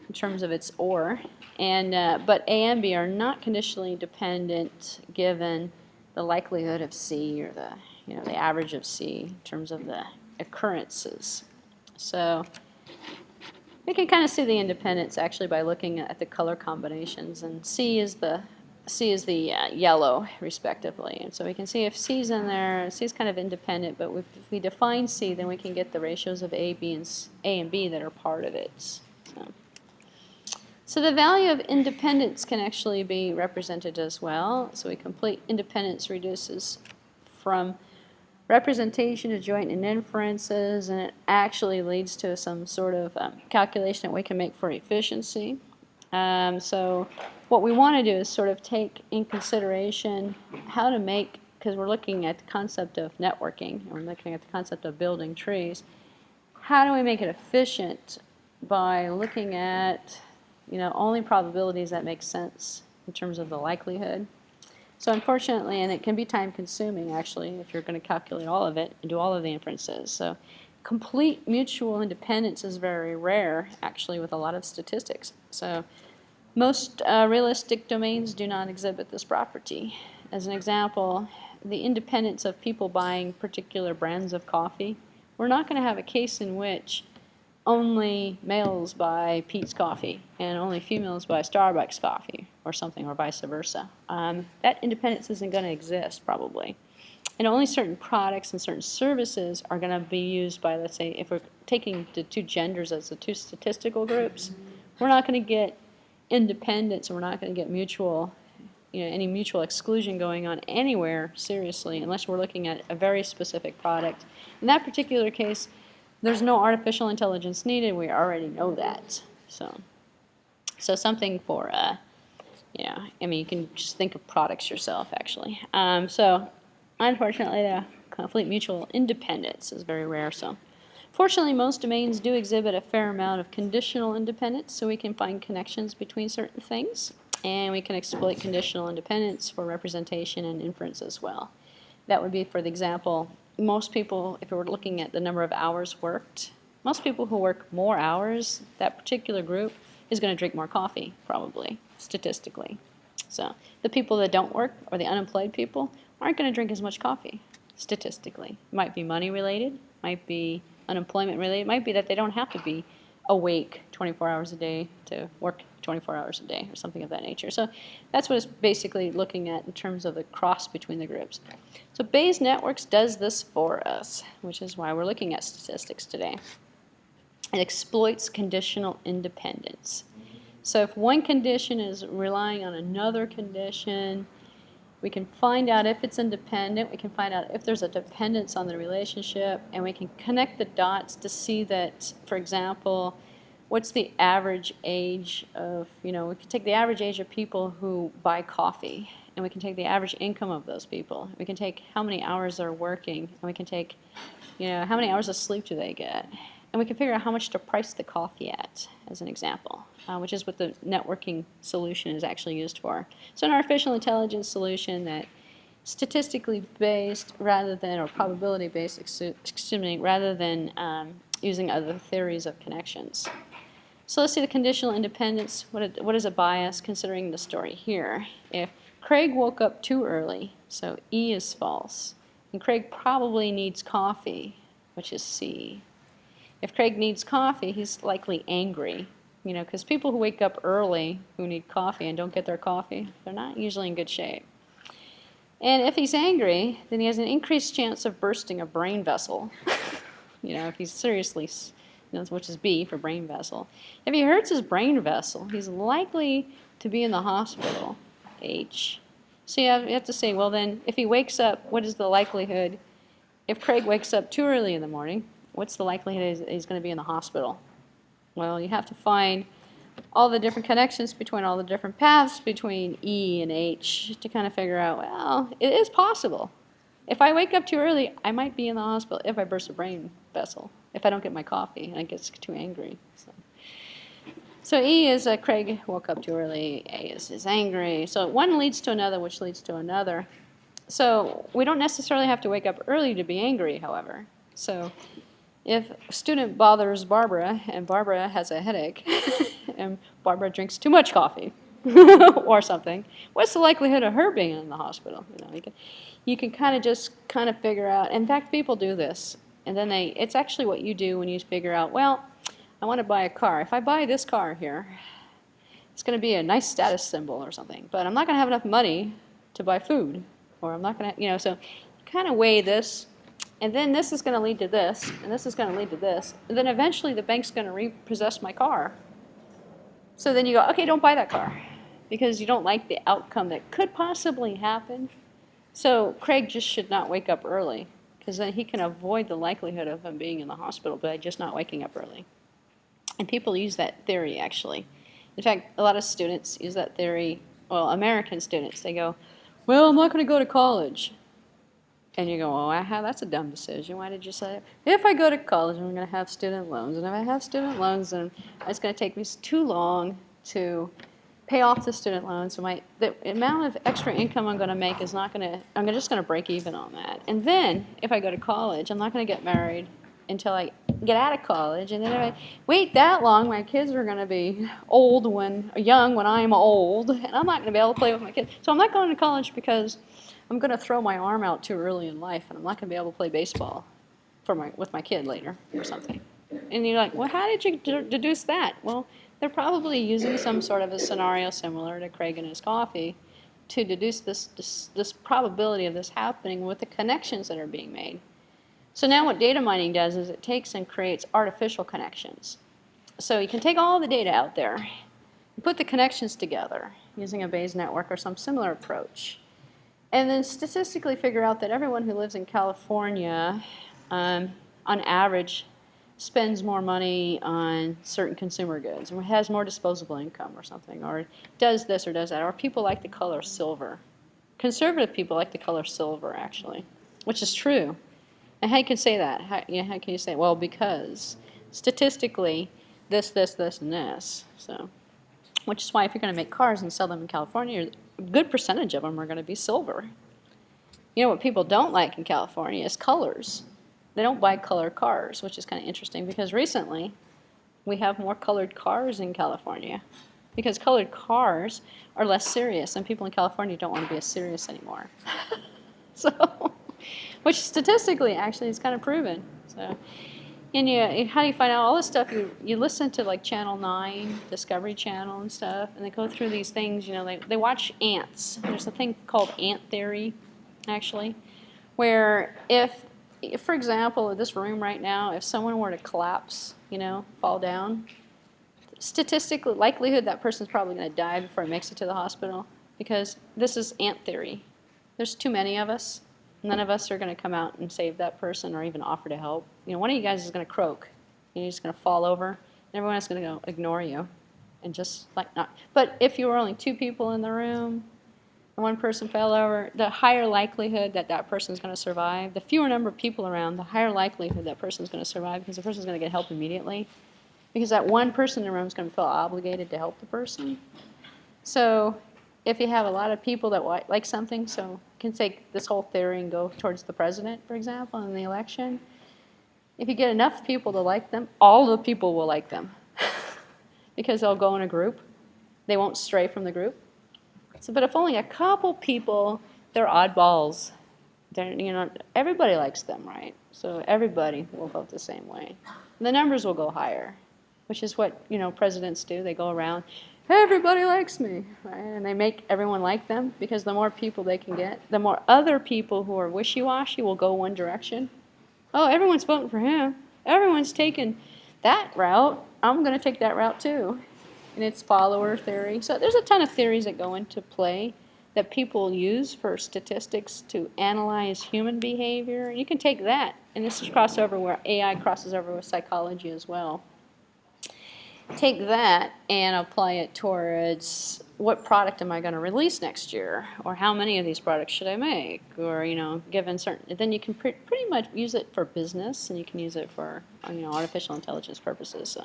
in terms of its OR. But A and B are not conditionally dependent given the likelihood of C or the average of C in terms of the occurrences. So we can kind of see the independence actually by looking at the color combinations, and C is the yellow respectively, and so we can see if C's in there, C is kind of independent, but if we define C, then we can get the ratios of A and B that are part of it. So the value of independence can actually be represented as well. So we complete independence reduces from representation to joint and inferences, and it actually leads to some sort of calculation that we can make for efficiency. So what we want to do is sort of take in consideration how to make, because we're looking at the concept of networking, and we're looking at the concept of building trees, how do we make it efficient by looking at only probabilities that make sense in terms of the likelihood. So unfortunately, and it can be time consuming actually if you're going to calculate all of it and do all of the inferences. So complete mutual independence is very rare actually with a lot of statistics. So most realistic domains do not exhibit this property. As an example, the independence of people buying particular brands of coffee. We're not going to have a case in which only males buy Peet's coffee and only females buy Starbucks coffee or something, or vice versa. That independence isn't going to exist probably. And only certain products and certain services are going to be used by, let's say, if we're taking the two genders as the two statistical groups, we're not going to get independence, and we're not going to get mutual, any mutual exclusion going on anywhere seriously unless we're looking at a very specific product. In that particular case, there's no artificial intelligence needed. We already know that. So something for, you can just think of products yourself, actually. So unfortunately, the complete mutual independence is very rare. So fortunately, most domains do exhibit a fair amount of conditional independence, so we can find connections between certain things, and we can exploit conditional independence for representation and inference as well. That would be, for the example, most people, if we were looking at the number of hours worked, most people who work more hours, that particular group is going to drink more coffee, probably, statistically. So the people that don't work, or the unemployed people, aren't going to drink as much coffee, statistically. It might be money related, might be unemployment related, it might be that they don't have to be awake 24 hours a day to work 24 hours a day or something of that nature. So that's what it's basically looking at in terms of the cross between the groups. So Bayes networks does this for us, which is why we're looking at statistics today. It exploits conditional independence. So if one condition is relying on another condition, we can find out if it's independent, we can find out if there's a dependence on the relationship, and we can connect the dots to see that, for example, what's the average age of, we can take the average age of people who buy coffee, and we can take the average income of those people. We can take how many hours they're working, and we can take, how many hours of sleep do they get. And we can figure out how much to price the coffee at, as an example, which is what the networking solution is actually used for. So an artificial intelligence solution that statistically based rather than, or probability based, rather than using other theories of connections. So let's see the conditional independence. What is a bias considering the story here? If Craig woke up too early, so E is false, and Craig probably needs coffee, which is C. If Craig needs coffee, he's likely angry, because people who wake up early who need coffee and don't get their coffee, they're not usually in good shape. And if he's angry, then he has an increased chance of bursting a brain vessel. If he's seriously, which is B for brain vessel. If he hurts his brain vessel, he's likely to be in the hospital, H. So you have to say, well then, if he wakes up, what is the likelihood? If Craig wakes up too early in the morning, what's the likelihood he's going to be in the hospital? Well, you have to find all the different connections between all the different paths between E and H to kind of figure out, well, it is possible. If I wake up too early, I might be in the hospital if I burst a brain vessel, if I don't get my coffee and I get too angry. So E is Craig woke up too early, A is angry. So one leads to another, which leads to another. So we don't necessarily have to wake up early to be angry, however. So if a student bothers Barbara and Barbara has a headache and Barbara drinks too much coffee or something, what's the likelihood of her being in the hospital? You can kind of figure out. In fact, people do this, and then it's actually what you do when you figure out, well, I want to buy a car. If I buy this car here, it's going to be a nice status symbol or something, but I'm not going to have enough money to buy food, or I'm not going to, so you kind of weigh this. And then this is going to lead to this, and this is going to lead to this. And then eventually the bank's going to repossess my car. So then you go, okay, don't buy that car because you don't like the outcome that could possibly happen. So Craig just should not wake up early because then he can avoid the likelihood of him being in the hospital by just not waking up early. And people use that theory, actually. In fact, a lot of students use that theory, well, American students, they go, well, I'm not going to go to college. And you go, oh, that's a dumb decision. Why did you say it? If I go to college, I'm going to have student loans. And if I have student loans, then it's going to take me too long to pay off the student loan. So the amount of extra income I'm going to make is not going to, I'm just going to break even on that. And then if I go to college, I'm not going to get married until I get out of college. And then if I wait that long, my kids are going to be young when I'm old, and I'm not going to be able to play with my kids. So I'm not going to college because I'm going to throw my arm out too early in life, and I'm not going to be able to play baseball with my kid later or something. And you're like, well, how did you deduce that? Well, they're probably using some sort of a scenario similar to Craig and his coffee to deduce this probability of this happening with the connections that are being made. So now what data mining does is it takes and creates artificial connections. So you can take all the data out there and put the connections together using a Bayes network or some similar approach. And then statistically figure out that everyone who lives in California, on average, spends more money on certain consumer goods, or has more disposable income or something, or does this or does that, or people like the color silver. Conservative people like the color silver, actually, which is true. And how you can say that? How can you say, well, because statistically, this, and this. So, which is why if you're going to make cars and sell them in California, a good percentage of them are going to be silver. You know what people don't like in California is colors. They don't buy colored cars, which is kind of interesting because recently we have more colored cars in California because colored cars are less serious and people in California don't want to be as serious anymore. So, which statistically actually is kind of proven. So, and how do you find out all this stuff? You listen to like Channel 9, Discovery Channel and stuff, and they go through these things, they watch ants. There's a thing called ant theory, actually, where if for example, in this room right now, if someone were to collapse, fall down, statistically likelihood that person's probably going to die before he makes it to the hospital because this is ant theory. There's too many of us. None of us are going to come out and save that person or even offer to help. One of you guys is going to croak. You're just going to fall over, and everyone else is going to go ignore you and just like not. But if you were only 2 people in the room, and one person fell over, the higher likelihood that person is going to survive. The fewer number of people around, the higher likelihood that person is going to survive because the person is going to get help immediately. Because that one person in the room is going to feel obligated to help the person. So if you have a lot of people that like something, so you can take this whole theory and go towards the president, for example, in the election. If you get enough people to like them, all the people will like them because they'll go in a group. They won't stray from the group. So, but if only a couple people, they're oddballs. Everybody likes them, right? So everybody will vote the same way. And the numbers will go higher, which is what presidents do. They go around, everybody likes me, right? And they make everyone like them because the more people they can get, the more other people who are wishy-washy will go one direction. Oh, everyone's voting for him. Everyone's taking that route. I'm going to take that route too. And it's follower theory. So there's a ton of theories that go into play that people use for statistics to analyze human behavior. You can take that, and this is crossover where AI crosses over with psychology as well. Take that and apply it towards what product am I going to release next year, or how many of these products should I make, or given certain. Then you can pretty much use it for business, and you can use it for artificial intelligence purposes.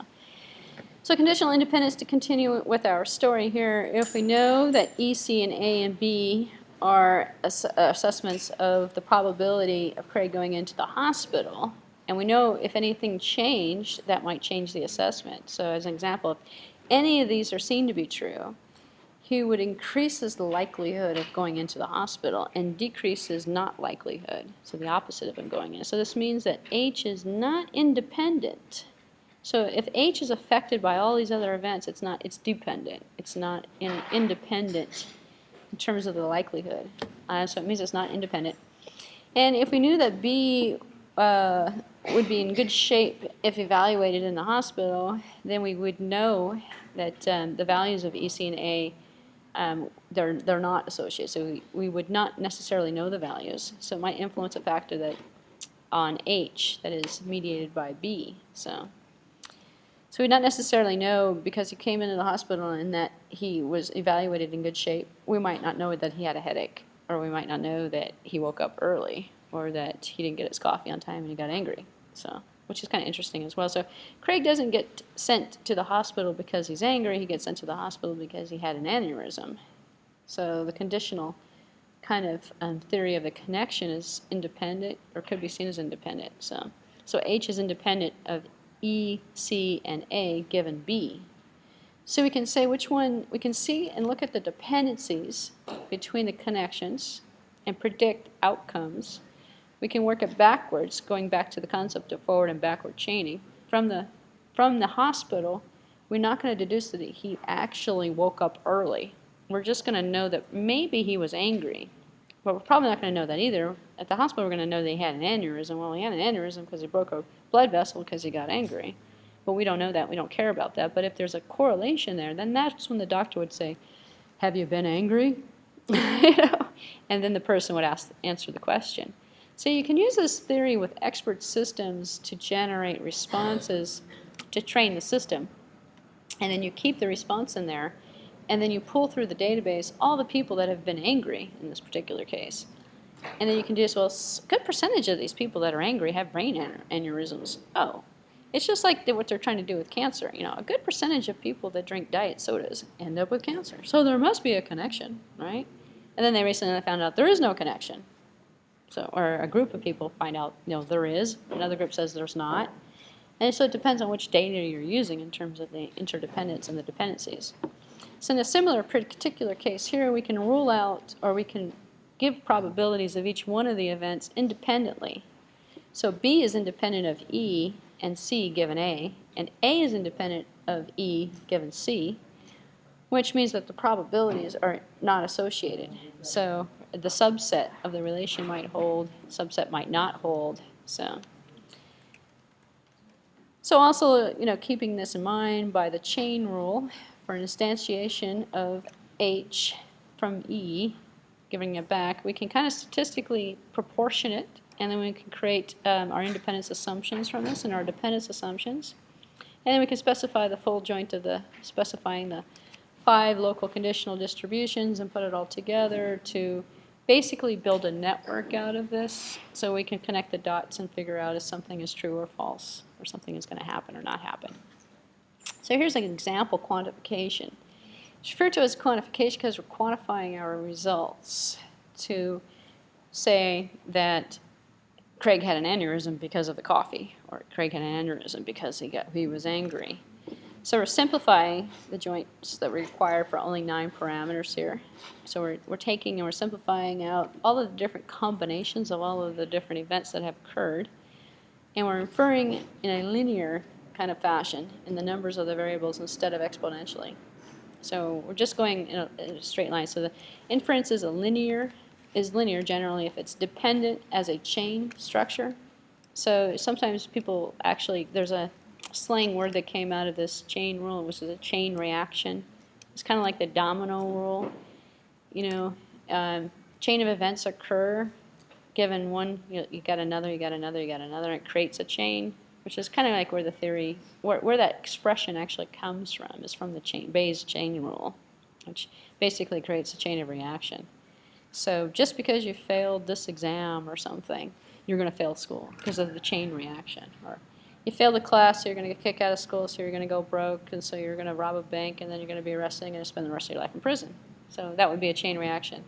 So conditional independence, to continue with our story here, if we know that E, C, and A and B are assessments of the probability of Craig going into the hospital, and we know if anything changed, that might change the assessment. So as an example, if any of these are seen to be true, he would increases the likelihood of going into the hospital and decreases not likelihood, so the opposite of him going in. So this means that H is not independent. So if H is affected by all these other events, it's dependent. It's not independent in terms of the likelihood. So it means it's not independent. And if we knew that B would be in good shape if evaluated in the hospital, then we would know that the values of E, C, and A, they're not associated. So we would not necessarily know the values. So it might influence a factor that on H that is mediated by B. So we not necessarily know because he came into the hospital and that he was evaluated in good shape. We might not know that he had a headache, or we might not know that he woke up early, or that he didn't get his coffee on time and he got angry. So which is kind of interesting as well. So Craig doesn't get sent to the hospital because he's angry. He gets sent to the hospital because he had an aneurysm. So the conditional kind of theory of the connection is independent, or could be seen as independent. So H is independent of E, C, and A given B. So we can say which one, we can see and look at the dependencies between the connections and predict outcomes. We can work it backwards, going back to the concept of forward and backward chaining. From the hospital, we're not going to deduce that he actually woke up early. We're just going to know that maybe he was angry. But we're probably not going to know that either. At the hospital, we're going to know that he had an aneurysm. Well, he had an aneurysm because he broke a blood vessel because he got angry. But we don't know that. We don't care about that. But if there's a correlation there, then that's when the doctor would say, have you been angry? You know? And then the person would answer the question. So you can use this theory with expert systems to generate responses to train the system. And then you keep the response in there, and then you pull through the database all the people that have been angry in this particular case. And then you can do this, well, a good percentage of these people that are angry have brain aneurysms. Oh, it's just like what they're trying to do with cancer. You know, a good percentage of people that drink diet sodas end up with cancer. So there must be a connection, right? And then they recently found out there is no connection. So, or a group of people find out, you know, there is. Another group says there's not. And so it depends on which data you're using in terms of the interdependence and the dependencies. So in a similar particular case here, we can rule out, or we can give probabilities of each one of the events independently. So B is independent of E and C given A, and A is independent of E given C, which means that the probabilities are not associated. So the subset of the relation might hold, subset might not hold. So also, you know, keeping this in mind by the chain rule for an instantiation of H from E, giving it back, we can kind of statistically proportion it, and then we can create our independence assumptions from this and our dependence assumptions. And then we can specify the full joint of specifying the 5 local conditional distributions and put it all together to basically build a network out of this, so we can connect the dots and figure out if something is true or false, or something is going to happen or not happen. So here's an example quantification. It's referred to as quantification because we're quantifying our results to say that Craig had an aneurysm because of the coffee, or Craig had an aneurysm because he was angry. So we're simplifying the joints that we require for only 9 parameters here. So we're taking and we're simplifying out all of the different combinations of all of the different events that have occurred, and we're inferring in a linear kind of fashion in the numbers of the variables instead of exponentially. So we're just going in a straight line. So the inference is linear generally if it's dependent as a chain structure. So sometimes people actually, there's a slang word that came out of this chain rule, which is a chain reaction. It's kind of like the domino rule. You know, chain of events occur given one, you got another, you got another, you got another, and it creates a chain, which is kind of like where the theory, where that expression actually comes from, is from the Bayes chain rule, which basically creates a chain of reaction. So just because you failed this exam or something, you're going to fail school because of the chain reaction. Or you failed a class, so you're going to get kicked out of school, so you're going to go broke, and so you're going to rob a bank, and then you're going to be arrested and spend the rest of your life in prison. So that would be a chain reaction.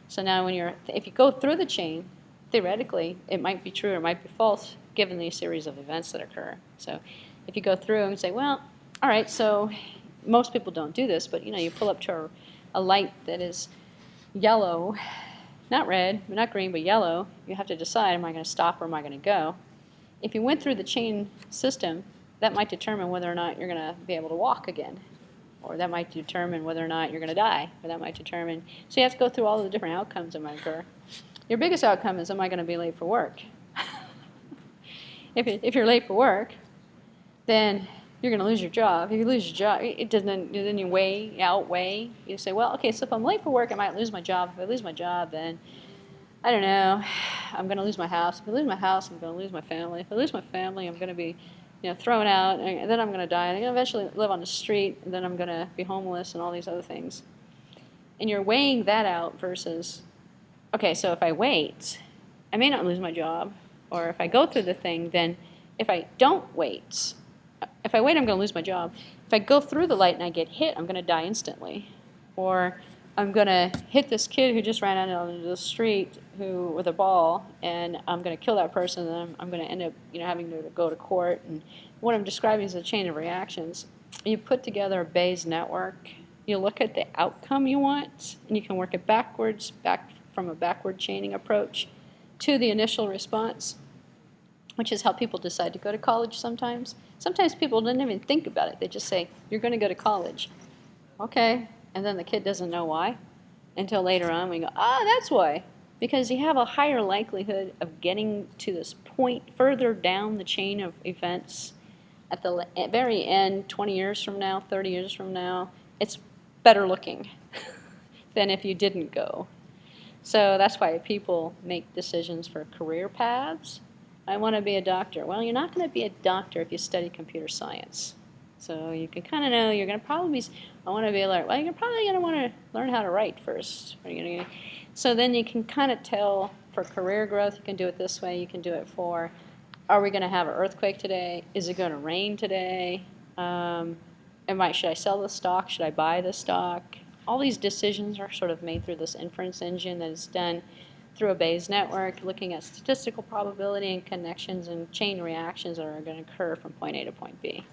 So now if you go through the chain, theoretically, it might be true or it might be false given the series of events that occur. So if you go through and say, well, all right, so most people don't do this, but you pull up to a light that is yellow, not red, not green, but yellow. You have to decide, am I going to stop or am I going to go? If you went through the chain system, that might determine whether or not you're going to be able to walk again. Or that might determine whether or not you're going to die. Or that might determine, so you have to go through all of the different outcomes that might occur. Your biggest outcome is, am I going to be late for work? If you're late for work, then you're going to lose your job. If you lose your job, it doesn't outweigh. You say, well, okay, so if I'm late for work, I might lose my job. If I lose my job, then I don't know, I'm going to lose my house. If I lose my house, I'm going to lose my family. If I lose my family, I'm going to be thrown out, and then I'm going to die. And I'm going to eventually live on the street, and then I'm going to be homeless and all these other things. And you're weighing that out versus, okay, so if I wait, I may not lose my job. Or if I go through the thing, then if I don't wait, if I wait, I'm going to lose my job. If I go through the light and I get hit, I'm going to die instantly. Or I'm going to hit this kid who just ran out into the street with a ball, and I'm going to kill that person, and I'm going to end up having to go to court. And what I'm describing is a chain of reactions. You put together a Bayes network. You look at the outcome you want, and you can work it backwards, back from a backward chaining approach to the initial response, which is how people decide to go to college sometimes. Sometimes people don't even think about it. They just say, you're going to go to college. Okay. And then the kid doesn't know why until later on we go, that's why. Because you have a higher likelihood of getting to this point further down the chain of events at the very end, 20 years from now, 30 years from now. It's better looking than if you didn't go. So that's why people make decisions for career paths. I want to be a doctor. Well, you're not going to be a doctor if you study computer science. So you can kind of know you're going to probably be, I want to be a lawyer. Well, you're probably going to want to learn how to write first. So then you can kind of tell for career growth, you can do it this way. You can do it for, are we going to have an earthquake today? Is it going to rain today? Should I sell the stock? Should I buy the stock? All these decisions are sort of made through this inference engine that is done through a Bayes network, looking at statistical probability and connections and chain reactions that are going to occur from point A to point B.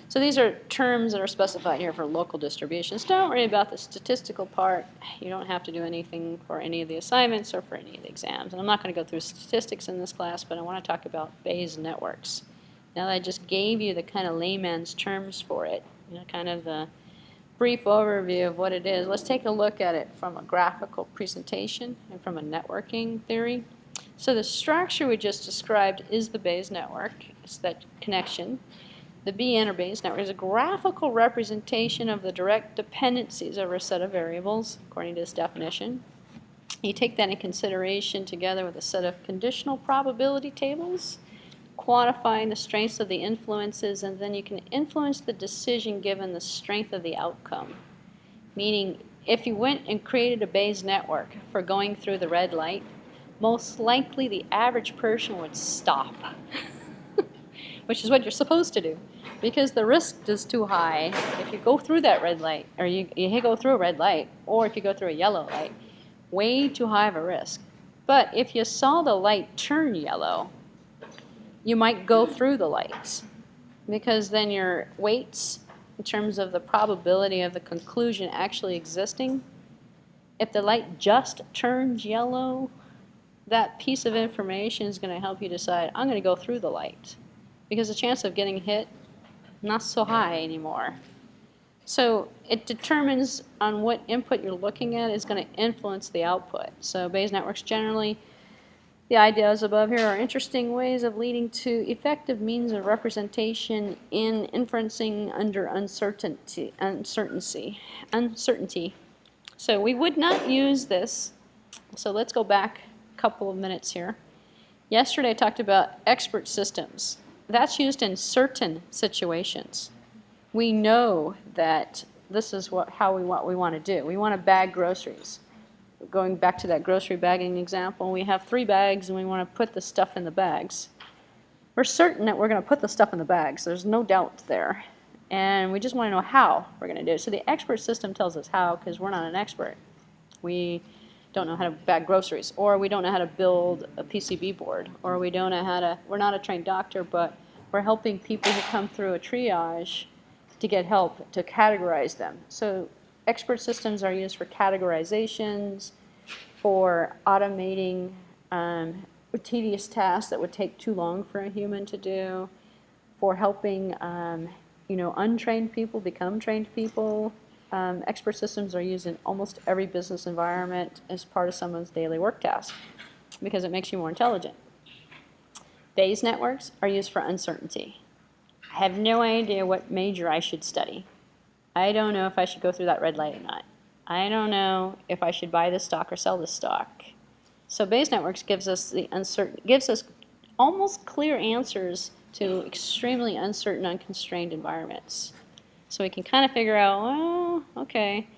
So these are terms that are specified here for local distributions. Don't worry about the statistical part. You don't have to do anything for any of the assignments or for any of the exams. And I'm not going to go through statistics in this class, but I want to talk about Bayes networks. Now that I just gave you the kind of layman's terms for it, kind of the brief overview of what it is, let's take a look at it from a graphical presentation and from a networking theory. So the structure we just described is the Bayes network. It's that connection. The BN or Bayes network is a graphical representation of the direct dependencies over a set of variables, according to this definition. You take that in consideration together with a set of conditional probability tables, quantifying the strengths of the influences, and then you can influence the decision given the strength of the outcome. Meaning, if you went and created a Bayes network for going through the red light, most likely the average person would stop, which is what you're supposed to do, because the risk is too high. If you go through that red light, or you go through a red light, or if you go through a yellow light, way too high of a risk. But if you saw the light turn yellow, you might go through the lights, because then your weights in terms of the probability of the conclusion actually existing, if the light just turns yellow, that piece of information is going to help you decide, I'm going to go through the light, because the chance of getting hit, not so high anymore. So it determines on what input you're looking at is going to influence the output. So Bayes networks generally, the ideas above here are interesting ways of leading to effective means of representation in inferencing under uncertainty. So we would not use this. So let's go back a couple of minutes here. Yesterday I talked about expert systems. That's used in certain situations. We know that this is what we want to do. We want to bag groceries. Going back to that grocery bagging example, we have 3 bags and we want to put the stuff in the bags. We're certain that we're going to put the stuff in the bags. There's no doubt there. And we just want to know how we're going to do it. So the expert system tells us how, because we're not an expert. We don't know how to bag groceries, or we don't know how to build a PCB board, or we don't know how to, we're not a trained doctor, but we're helping people who come through a triage to get help to categorize them. So expert systems are used for categorizations, for automating tedious tasks that would take too long for a human to do, for helping untrained people become trained people. Expert systems are used in almost every business environment as part of someone's daily work task because it makes you more intelligent. Bayes networks are used for uncertainty. I have no idea what major I should study. I don't know if I should go through that red light or not. I don't know if I should buy this stock or sell this stock. So Bayes networks gives us almost clear answers to extremely uncertain, unconstrained environments. So we can kind of figure out, well, okay.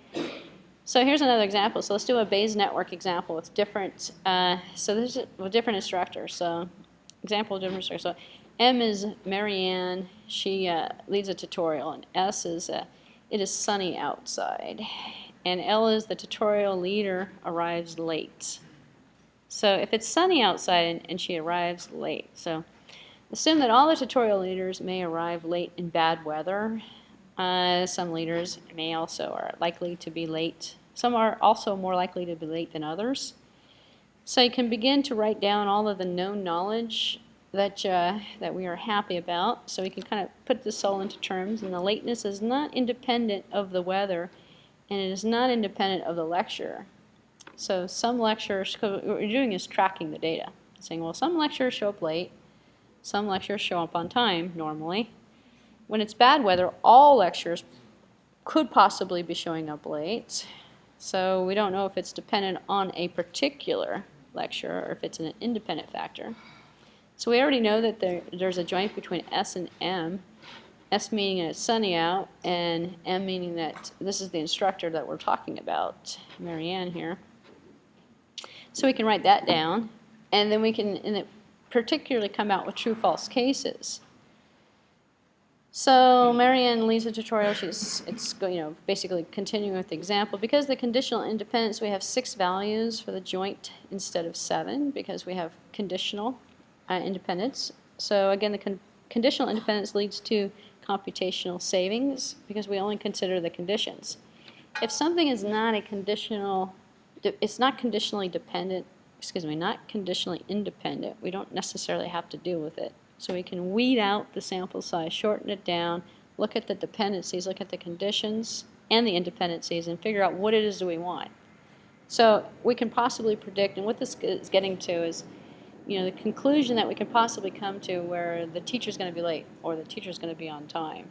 So here's another example. So let's do a Bayes network example with different, with different instructors. So example of different instructors. So M is Marianne. She leads a tutorial, and S is it is sunny outside. And L is the tutorial leader arrives late. So if it's sunny outside and she arrives late, so assume that all the tutorial leaders may arrive late in bad weather. Some leaders may also are likely to be late. Some are also more likely to be late than others. So you can begin to write down all of the known knowledge that we are happy about. So we can kind of put this all into terms. And the lateness is not independent of the weather, and it is not independent of the lecturer. So some lecturers, what we're doing is tracking the data. Saying, well, some lecturers show up late, some lecturers show up on time normally. When it's bad weather, all lecturers could possibly be showing up late. So we don't know if it's dependent on a particular lecturer or if it's an independent factor. So we already know that there's a joint between S and M. S meaning that it's sunny out, and M meaning that this is the instructor that we're talking about, Marianne here. So we can write that down, and then we can particularly come out with true-false cases. So Marianne leads the tutorial. It's basically continuing with the example. Because the conditional independence, we have 6 values for the joint instead of 7, because we have conditional independence. So again, the conditional independence leads to computational savings because we only consider the conditions. If something is not it's not conditionally dependent, not conditionally independent, we don't necessarily have to deal with it. So we can weed out the sample size, shorten it down, look at the dependencies, look at the conditions and the independencies, and figure out what it is that we want. So we can possibly predict, and what this is getting to is, the conclusion that we can possibly come to where the teacher's going to be late or the teacher's going to be on time.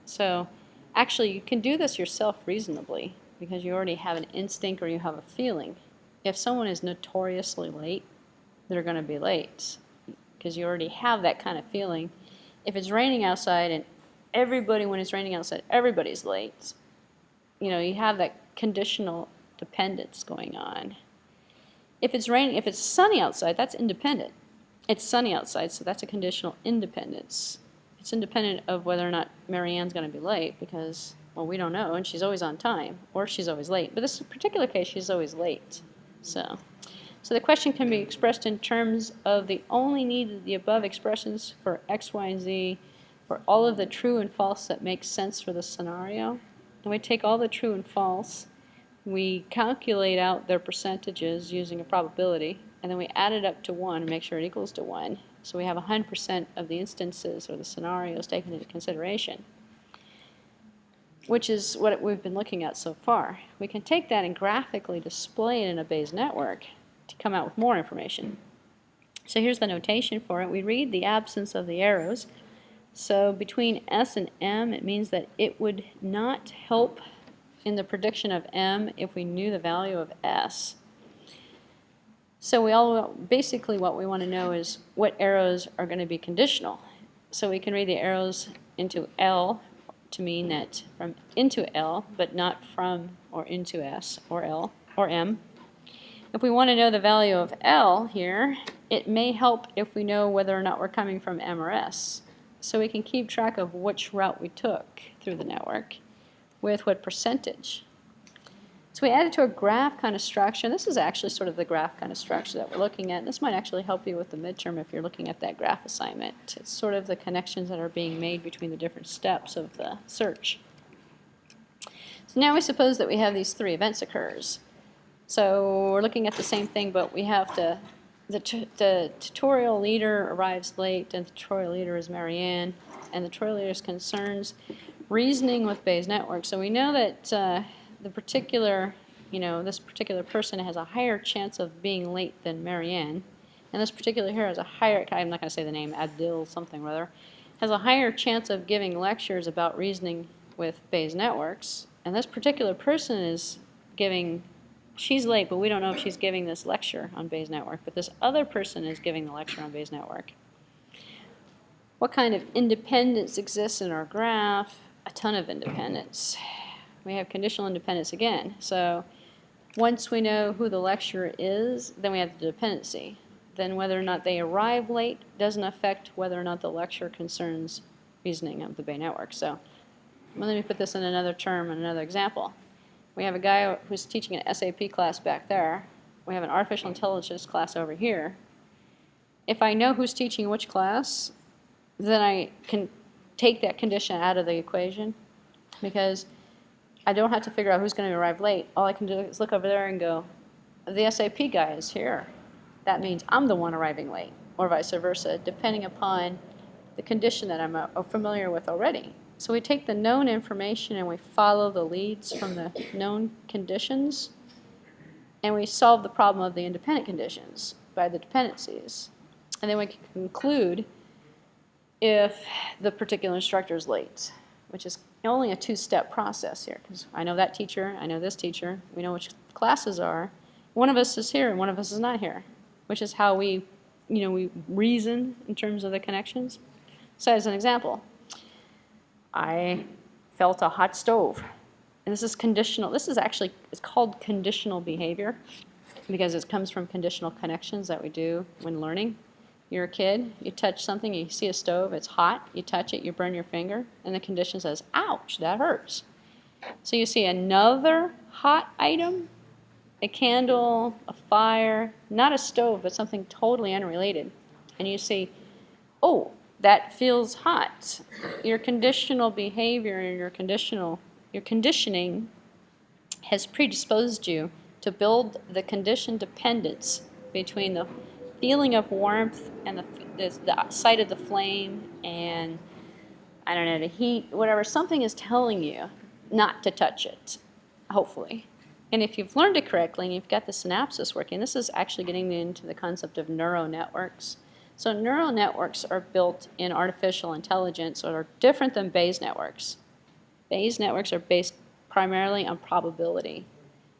So actually you can do this yourself reasonably because you already have an instinct or you have a feeling. If someone is notoriously late, they're going to be late because you already have that kind of feeling. If it's raining outside and when it's raining outside, everybody's late, you have that conditional dependence going on. If it's sunny outside, that's independent. It's sunny outside, so that's a conditional independence. It's independent of whether or not Marianne's going to be late because, well, we don't know, and she's always on time, or she's always late. But this particular case, she's always late. So the question can be expressed in terms of the only need of the above expressions for X, Y, and Z for all of the true and false that make sense for the scenario. And we take all the true and false, we calculate out their percentages using a probability, and then we add it up to 1 and make sure it equals to 1. So we have 100% of the instances or the scenarios taken into consideration, which is what we've been looking at so far. We can take that and graphically display it in a Bayes network to come out with more information. So here's the notation for it. We read the absence of the arrows. So between S and M, it means that it would not help in the prediction of M if we knew the value of S. So basically what we want to know is what arrows are going to be conditional. So we can read the arrows into L to mean that from into L, but not from or into S or L or M. If we want to know the value of L here, it may help if we know whether or not we're coming from M or S. So we can keep track of which route we took through the network with what percentage. So we added to a graph kind of structure. This is actually sort of the graph kind of structure that we're looking at. This might actually help you with the midterm if you're looking at that graph assignment. It's sort of the connections that are being made between the different steps of the search. So now we suppose that we have these 3 events occurs. So we're looking at the same thing, but we have the tutorial leader arrives late, and the tutorial leader is Marianne, and the tutorial leader's concerns reasoning with Bayes network. So we know that this particular person has a higher chance of being late than Marianne, and this particular here has a higher, I'm not going to say the name, Adil something or other, has a higher chance of giving lectures about reasoning with Bayes networks, and this particular person is she's late, but we don't know if she's giving this lecture on Bayes network, but this other person is giving the lecture on Bayes network. What kind of independence exists in our graph? A ton of independence. We have conditional independence again. So once we know who the lecturer is, then we have the dependency. then whether or not they arrive late doesn't affect whether or not the lecture concerns reasoning of the Bay network. So let me put this in another term and another example. We have a guy who's teaching an SAP class back there. We have an artificial intelligence class over here. If I know who's teaching which class, then I can take that condition out of the equation, because I don't have to figure out who's going to arrive late. All I can do is look over there and go, the SAP guy is here. That means I'm the one arriving late, or vice versa, depending upon the condition that I'm familiar with already. So we take the known information and we follow the leads from the known conditions, and we solve the problem of the independent conditions by the dependencies. And then we can conclude if the particular instructor is late, which is only a two-step process here, because I know that teacher, I know this teacher, we know which classes are. One of us is here and one of us is not here, which is how we reason in terms of the connections. So as an example, I felt a hot stove, and this is conditional. This is actually, it's called conditional behavior, because it comes from conditional connections that we do when learning. You're a kid, you touch something, you see a stove, it's hot, you touch it, you burn your finger, and the condition says, ouch, that hurts. So you see another hot item, a candle, a fire, not a stove, but something totally unrelated. And you see, oh, that feels hot. Your conditional behavior and your conditioning has predisposed you to build the condition dependence between the feeling of warmth and the sight of the flame and, I don't know, the heat, whatever. Something is telling you not to touch it, hopefully. And if you've learned it correctly and you've got the synapses working, this is actually getting into the concept of neural networks. So neural networks are built in artificial intelligence or are different than Bayes networks. Bayes networks are based primarily on probability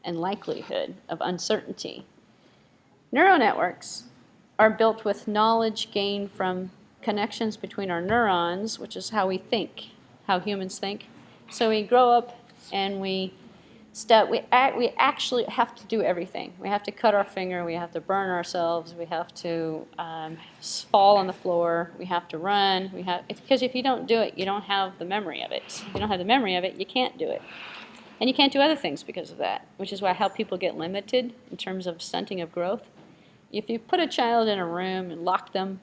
and likelihood of uncertainty. Neural networks are built with knowledge gained from connections between our neurons, which is how we think, how humans think. So we grow up and we actually have to do everything. We have to cut our finger, we have to burn ourselves, we have to fall on the floor, we have to run, because if you don't do it, you don't have the memory of it. If you don't have the memory of it, you can't do it. And you can't do other things because of that, which is how people get limited in terms of stunting of growth. If you put a child in a room and lock them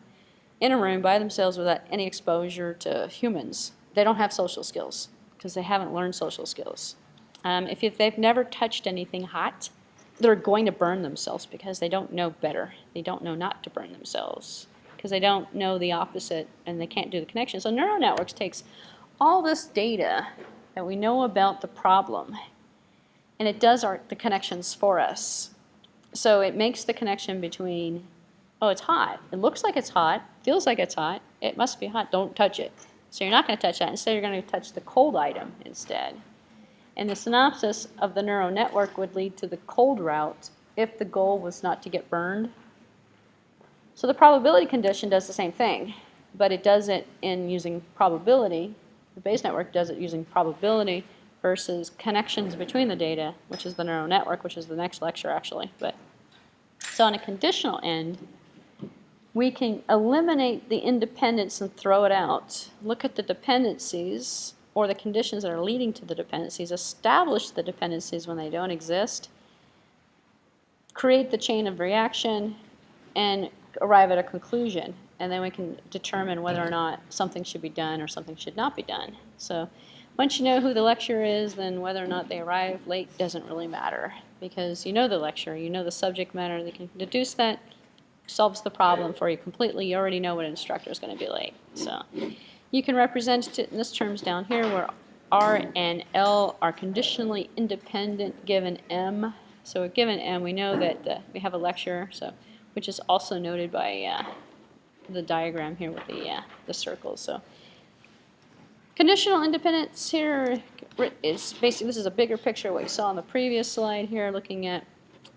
in a room by themselves without any exposure to humans, they don't have social skills because they haven't learned social skills. If they've never touched anything hot, they're going to burn themselves because they don't know better. They don't know not to burn themselves because they don't know the opposite and they can't do the connection. So neural networks takes all this data that we know about the problem and it does the connections for us. So it makes the connection between, oh, it's hot. It looks like it's hot, feels like it's hot. It must be hot. Don't touch it. So you're not going to touch that. Instead, you're going to touch the cold item instead. And the synopsis of the neural network would lead to the cold route if the goal was not to get burned. So the probability condition does the same thing, but it does it in using probability. The Bayes network does it using probability versus connections between the data, which is the neural network, which is the next lecture actually. So on a conditional end, we can eliminate the independence and throw it out. Look at the dependencies or the conditions that are leading to the dependencies, establish the dependencies when they don't exist, create the chain of reaction, and arrive at a conclusion. And then we can determine whether or not something should be done or something should not be done. So once you know who the lecturer is, then whether or not they arrive late doesn't really matter because you know the lecturer, you know the subject matter, they can deduce that, solves the problem for you completely. You already know what instructor is going to be late. So you can represent it in this terms down here where R and L are conditionally independent given M. So given M, we know that we have a lecturer, which is also noted by the diagram here with the circles. So conditional independence here is basically, this is a bigger picture of what you saw on the previous slide here, looking at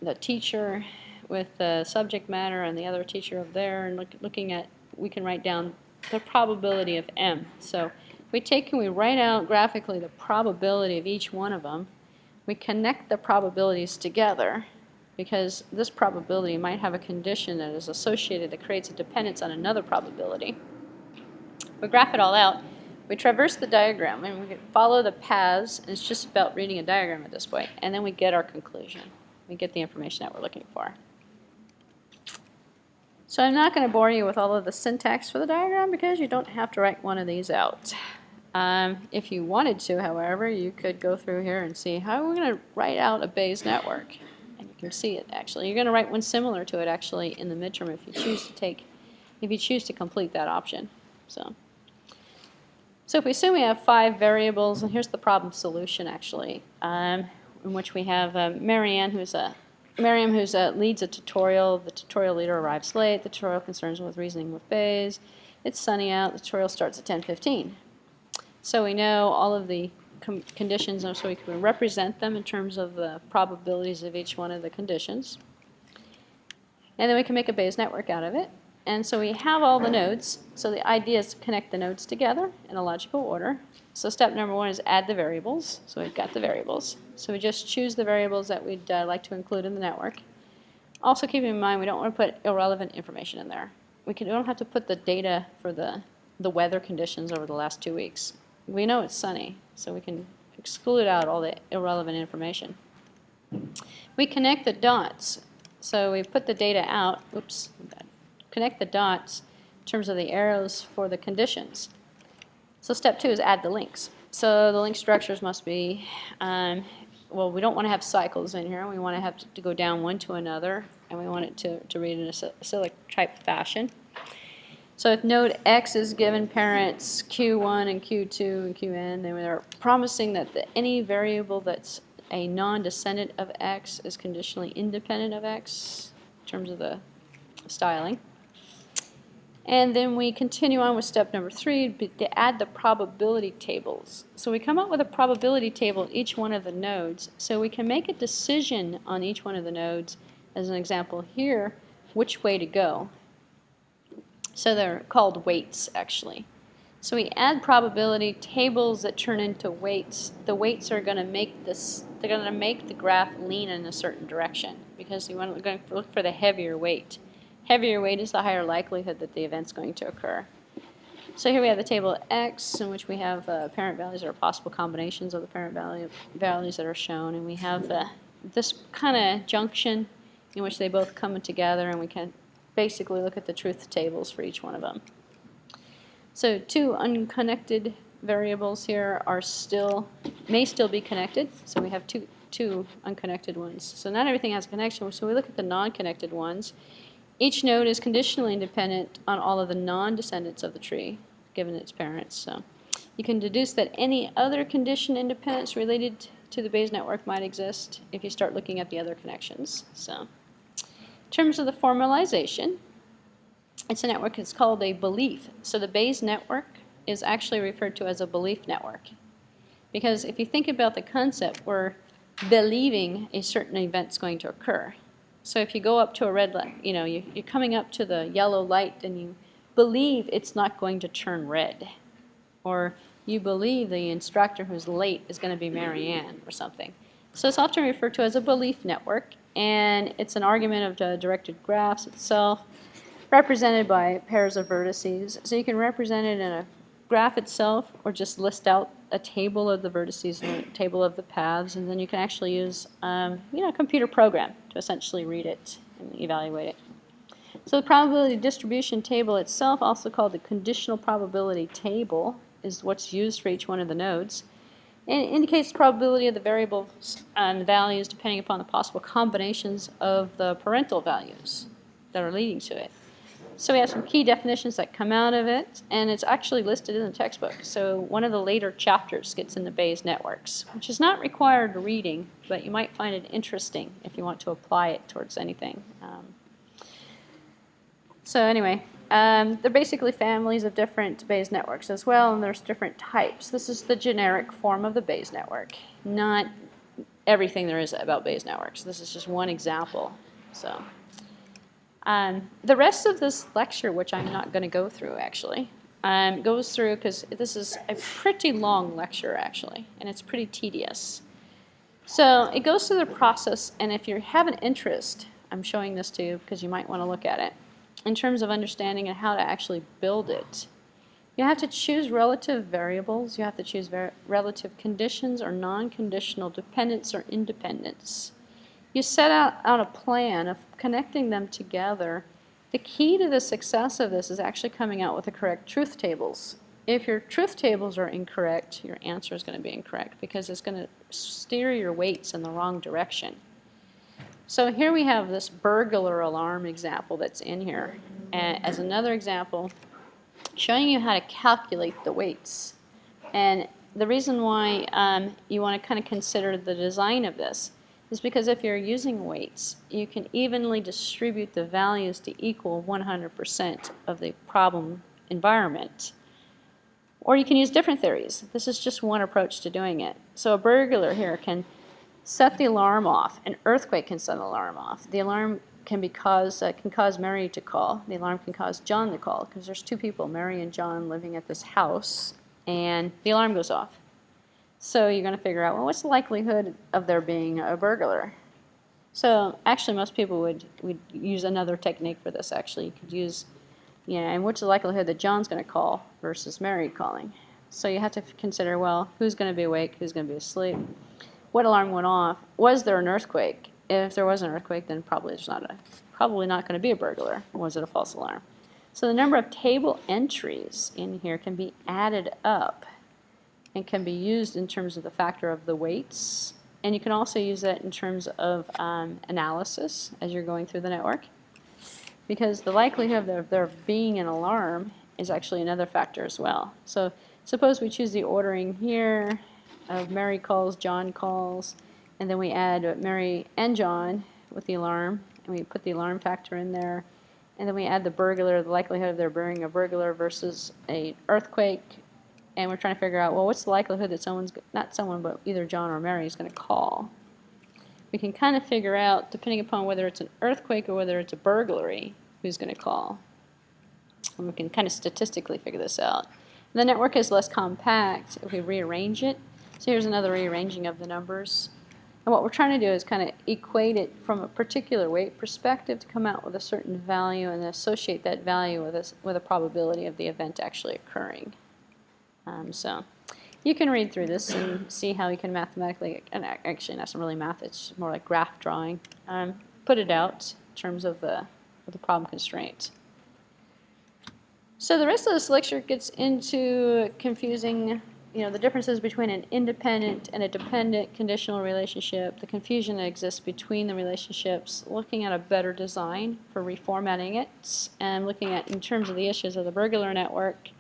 the teacher with the subject matter and the other teacher over there, and looking at, we can write down the probability of M. So we take and we write out graphically the probability of each one of them. We connect the probabilities together because this probability might have a condition that is associated that creates a dependence on another probability. We graph it all out. We traverse the diagram, and we can follow the paths, and it's just about reading a diagram at this point, and then we get our conclusion. We get the information that we're looking for. So I'm not going to bore you with all of the syntax for the diagram because you don't have to write one of these out. If you wanted to, however, you could go through here and see how we're going to write out a Bayes network. And you can see it actually. You're going to write one similar to it actually in the midterm if you choose to complete that option. So if we assume we have 5 variables, and here's the problem solution actually, in which we have Miriam, who's leads a tutorial. The tutorial leader arrives late. The tutorial concerns with reasoning with Bayes. It's sunny out. The tutorial starts at 10:15. So we know all of the conditions, so we can represent them in terms of the probabilities of each one of the conditions. And then we can make a Bayes network out of it. And so we have all the nodes. So the idea is to connect the nodes together in a logical order. So step number 1 is add the variables. So we've got the variables. So we just choose the variables that we'd like to include in the network. Also keeping in mind we don't want to put irrelevant information in there. We don't have to put the data for the weather conditions over the last 2 weeks. We know it's sunny, so we can exclude out all the irrelevant information. We connect the dots. So we put the data out. Oops. Connect the dots in terms of the arrows for the conditions. So step 2 is add the links. So the link structures must be, well, we don't want to have cycles in here. We want to have to go down one to another, and we want it to read in a cyclic type fashion. So if node X is given parents Q1 and Q2 and Qn, then they're promising that any variable that's a non-descendant of X is conditionally independent of X in terms of the styling. And then we continue on with step number 3 to add the probability tables. So we come up with a probability table at each one of the nodes, so we can make a decision on each one of the nodes, as an example here, which way to go. So they're called weights actually. So we add probability tables that turn into weights. The weights are going to make the graph lean in a certain direction because we're going to look for the heavier weight. Heavier weight is the higher likelihood that the event's going to occur. So here we have the table X, in which we have parent values or possible combinations of the parent values that are shown, and we have this kind of junction in which they both come together, and we can basically look at the truth tables for each one of them. So 2 unconnected variables here may still be connected. So we have two unconnected ones. So not everything has a connection. So we look at the non-connected ones. Each node is conditionally independent on all of the non-descendants of the tree, given its parents. So you can deduce that any other condition independence related to the Bayes network might exist if you start looking at the other connections. So in terms of the formalization, it's a network. It's called a belief. So the Bayes network is actually referred to as a belief network. Because if you think about the concept, we're believing a certain event's going to occur. So if you go up to a red light, you're coming up to the yellow light and you believe it's not going to turn red. Or you believe the instructor who's late is going to be Marianne or something. So it's often referred to as a belief network, and it's an argument of directed graphs itself, represented by pairs of vertices. So you can represent it in a graph itself or just list out a table of the vertices and a table of the paths, and then you can actually use a computer program to essentially read it and evaluate it. So the probability distribution table itself, also called the conditional probability table, is what's used for each one of the nodes. And it indicates the probability of the variables and values depending upon the possible combinations of the parental values that are leading to it. So we have some key definitions that come out of it, and it's actually listed in the textbook. So one of the later chapters gets into Bayes networks, which is not required reading, but you might find it interesting if you want to apply it towards anything. So anyway, they're basically families of different Bayes networks as well, and there's different types. This is the generic form of the Bayes network, not everything there is about Bayes networks. This is just one example. So. The rest of this lecture, which I'm not going to go through actually, goes through, because this is a pretty long lecture actually, and it's pretty tedious. So it goes through the process, and if you have an interest, I'm showing this to you because you might want to look at it, in terms of understanding and how to actually build it. You have to choose relative variables, you have to choose relative conditions or non-conditional dependence or independence. You set out a plan of connecting them together. The key to the success of this is actually coming out with the correct truth tables. If your truth tables are incorrect, your answer is going to be incorrect because it's going to steer your weights in the wrong direction. So here we have this burglar alarm example that's in here. And as another example, showing you how to calculate the weights. And the reason why you want to kind of consider the design of this is because if you're using weights, you can evenly distribute the values to equal 100% of the problem environment. Or you can use different theories. This is just one approach to doing it. So a burglar here can set the alarm off. An earthquake can set the alarm off. The alarm can cause Mary to call. The alarm can cause John to call because there's two people, Mary and John, living at this house, and the alarm goes off. So you're going to figure out, well, what's the likelihood of there being a burglar? So actually most people would use another technique for this. Actually, you could use, and what's the likelihood that John's going to call versus Mary calling? So you have to consider, well, who's going to be awake, who's going to be asleep? What alarm went off? Was there an earthquake? If there was an earthquake, then probably not going to be a burglar. Was it a false alarm? So the number of table entries in here can be added up and can be used in terms of the factor of the weights. And you can also use that in terms of analysis as you're going through the network. Because the likelihood of there being an alarm is actually another factor as well. So suppose we choose the ordering here of Mary calls, John calls, and then we add Mary and John with the alarm, and we put the alarm factor in there, and then we add the burglar, the likelihood of there being a burglar versus an earthquake, and we're trying to figure out, well, what's the likelihood that not someone, but either John or Mary is going to call? We can kind of figure out, depending upon whether it's an earthquake or whether it's a burglary, who's going to call. And we can kind of statistically figure this out. The network is less compact if we rearrange it. So here's another rearranging of the numbers. And what we're trying to do is kind of equate it from a particular weight perspective to come out with a certain value and associate that value with a probability of the event actually occurring. So you can read through this and see how you can mathematically, and actually not really math, it's more like graph drawing, put it out in terms of the problem constraints. So the rest of this lecture gets into confusing the differences between an independent and a dependent conditional relationship, the confusion that exists between the relationships, looking at a better design for reformatting it, and looking at in terms of the issues of the burglar network,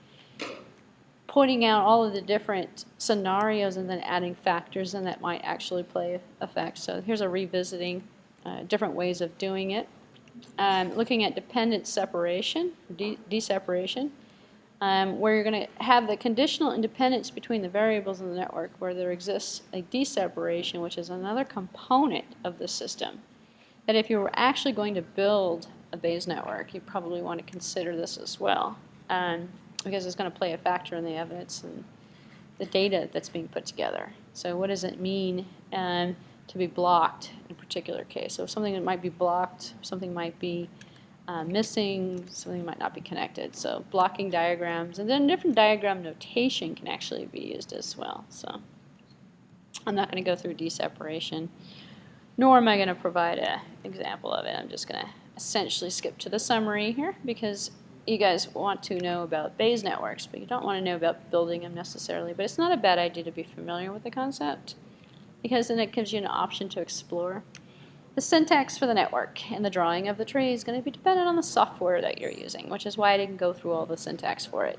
pointing out all of the different scenarios and then adding factors in that might actually play effects. So here's a revisiting different ways of doing it. Looking at dependent separation, deseparation, where you're going to have the conditional independence between the variables in the network where there exists a deseparation, which is another component of the system. That if you were actually going to build a Bayes network, you probably want to consider this as well, because it's going to play a factor in the evidence and the data that's being put together. So what does it mean to be blocked in a particular case? So something that might be blocked, something might be missing, something might not be connected. So blocking diagrams, and then different diagram notation can actually be used as well. So I'm not going to go through deseparation, nor am I going to provide an example of it. I'm just going to essentially skip to the summary here because you guys want to know about Bayes networks, but you don't want to know about building them necessarily. But it's not a bad idea to be familiar with the concept because then it gives you an option to explore. The syntax for the network and the drawing of the tree is going to be dependent on the software that you're using, which is why I didn't go through all the syntax for it.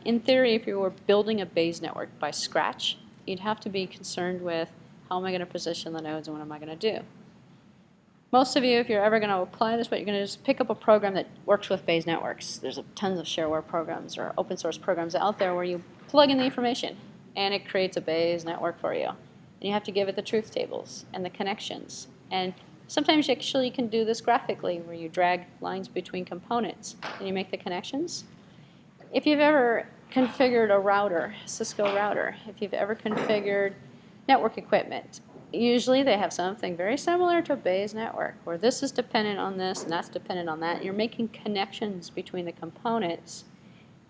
In theory, if you were building a Bayes network by scratch, you'd have to be concerned with how am I going to position the nodes and what am I going to do. Most of you, if you're ever going to apply this, what you're going to do is pick up a program that works with Bayes networks. There's tons of shareware programs or open source programs out there where you plug in the information and it creates a Bayes network for you. And you have to give it the truth tables and the connections. And sometimes you actually can do this graphically where you drag lines between components and you make the connections. If you've ever configured a router, Cisco router, if you've ever configured network equipment, usually they have something very similar to a Bayes network, where this is dependent on this and that's dependent on that. You're making connections between the components,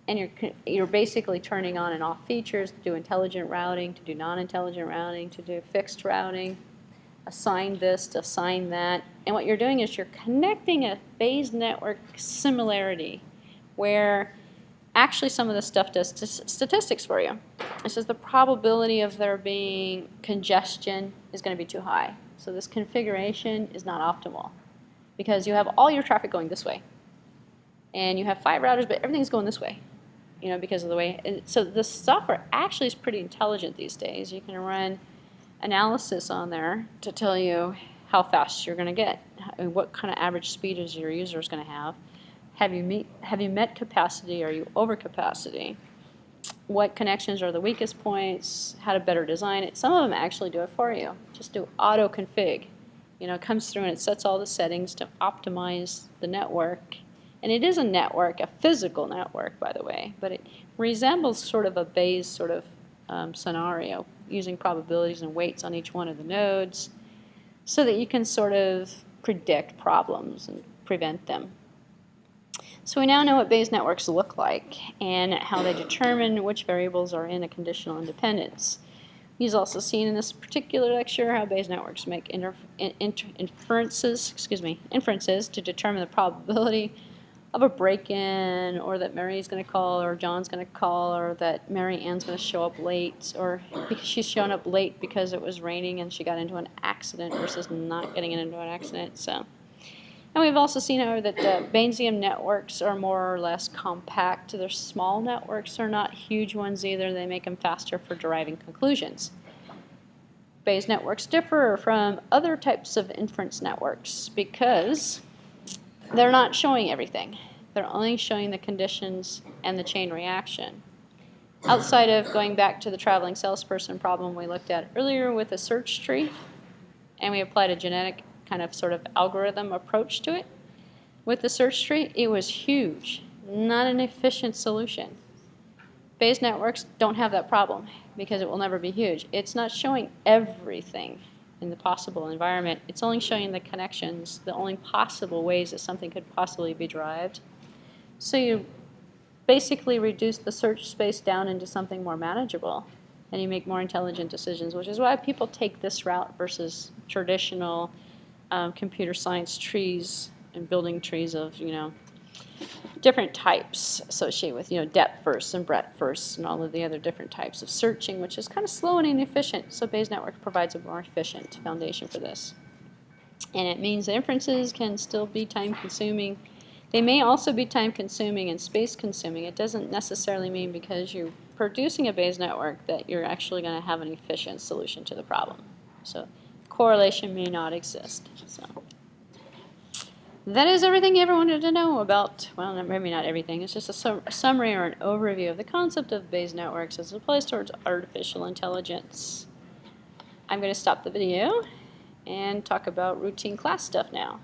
and you're basically turning on and off features to do intelligent routing, to do non-intelligent routing, to do fixed routing, assign this to assign that. And what you're doing is you're connecting a Bayes network similarity where actually some of this stuff does statistics for you. It says the probability of there being congestion is going to be too high. So this configuration is not optimal because you have all your traffic going this way. And you have 5 routers, but everything's going this way, you know, because of the way. And so the software actually is pretty intelligent these days. You can run analysis on there to tell you how fast you're going to get, and what kind of average speed is your user is going to have. Have you met capacity? Are you over capacity? What connections are the weakest points? How to better design it. Some of them actually do it for you. Just do auto config. You know, it comes through and it sets all the settings to optimize the network. And it is a network, a physical network, by the way, but it resembles sort of a Bayes sort of scenario, using probabilities and weights on each one of the nodes so that you can sort of predict problems and prevent them. So we now know what Bayes networks look like and how they determine which variables are in a conditional independence. He's also seen in this particular lecture how Bayes networks make inferences to determine the probability of a break-in, or that Mary's going to call, or John's going to call, or that Mary Ann's going to show up late, or because she's shown up late because it was raining and she got into an accident versus not getting into an accident. So. And we've also seen, however, that the Bayesian networks are more or less compact. They're small networks. They're not huge ones either. They make them faster for deriving conclusions. Bayes networks differ from other types of inference networks because they're not showing everything. They're only showing the conditions and the chain reaction. Outside of going back to the traveling salesperson problem we looked at earlier with a search tree, and we applied a genetic kind of sort of algorithm approach to it. With the search tree, it was huge, not an efficient solution. Bayes networks don't have that problem because it will never be huge. It's not showing everything in the possible environment. It's only showing the connections, the only possible ways that something could possibly be derived. So you basically reduce the search space down into something more manageable, and you make more intelligent decisions, which is why people take this route versus traditional computer science trees and building trees of, you know, different types associated with, you know, depth first and breadth first and all of the other different types of searching, which is kind of slow and inefficient. So Bayes network provides a more efficient foundation for this. And it means the inferences can still be time consuming. They may also be time consuming and space consuming. It doesn't necessarily mean because you're producing a Bayes network that you're actually going to have an efficient solution to the problem. So correlation may not exist. So that is everything you ever wanted to know about, well, maybe not everything. It's just a summary or an overview of the concept of Bayes networks as it applies towards artificial intelligence. I'm going to stop the video and talk about routine class stuff now.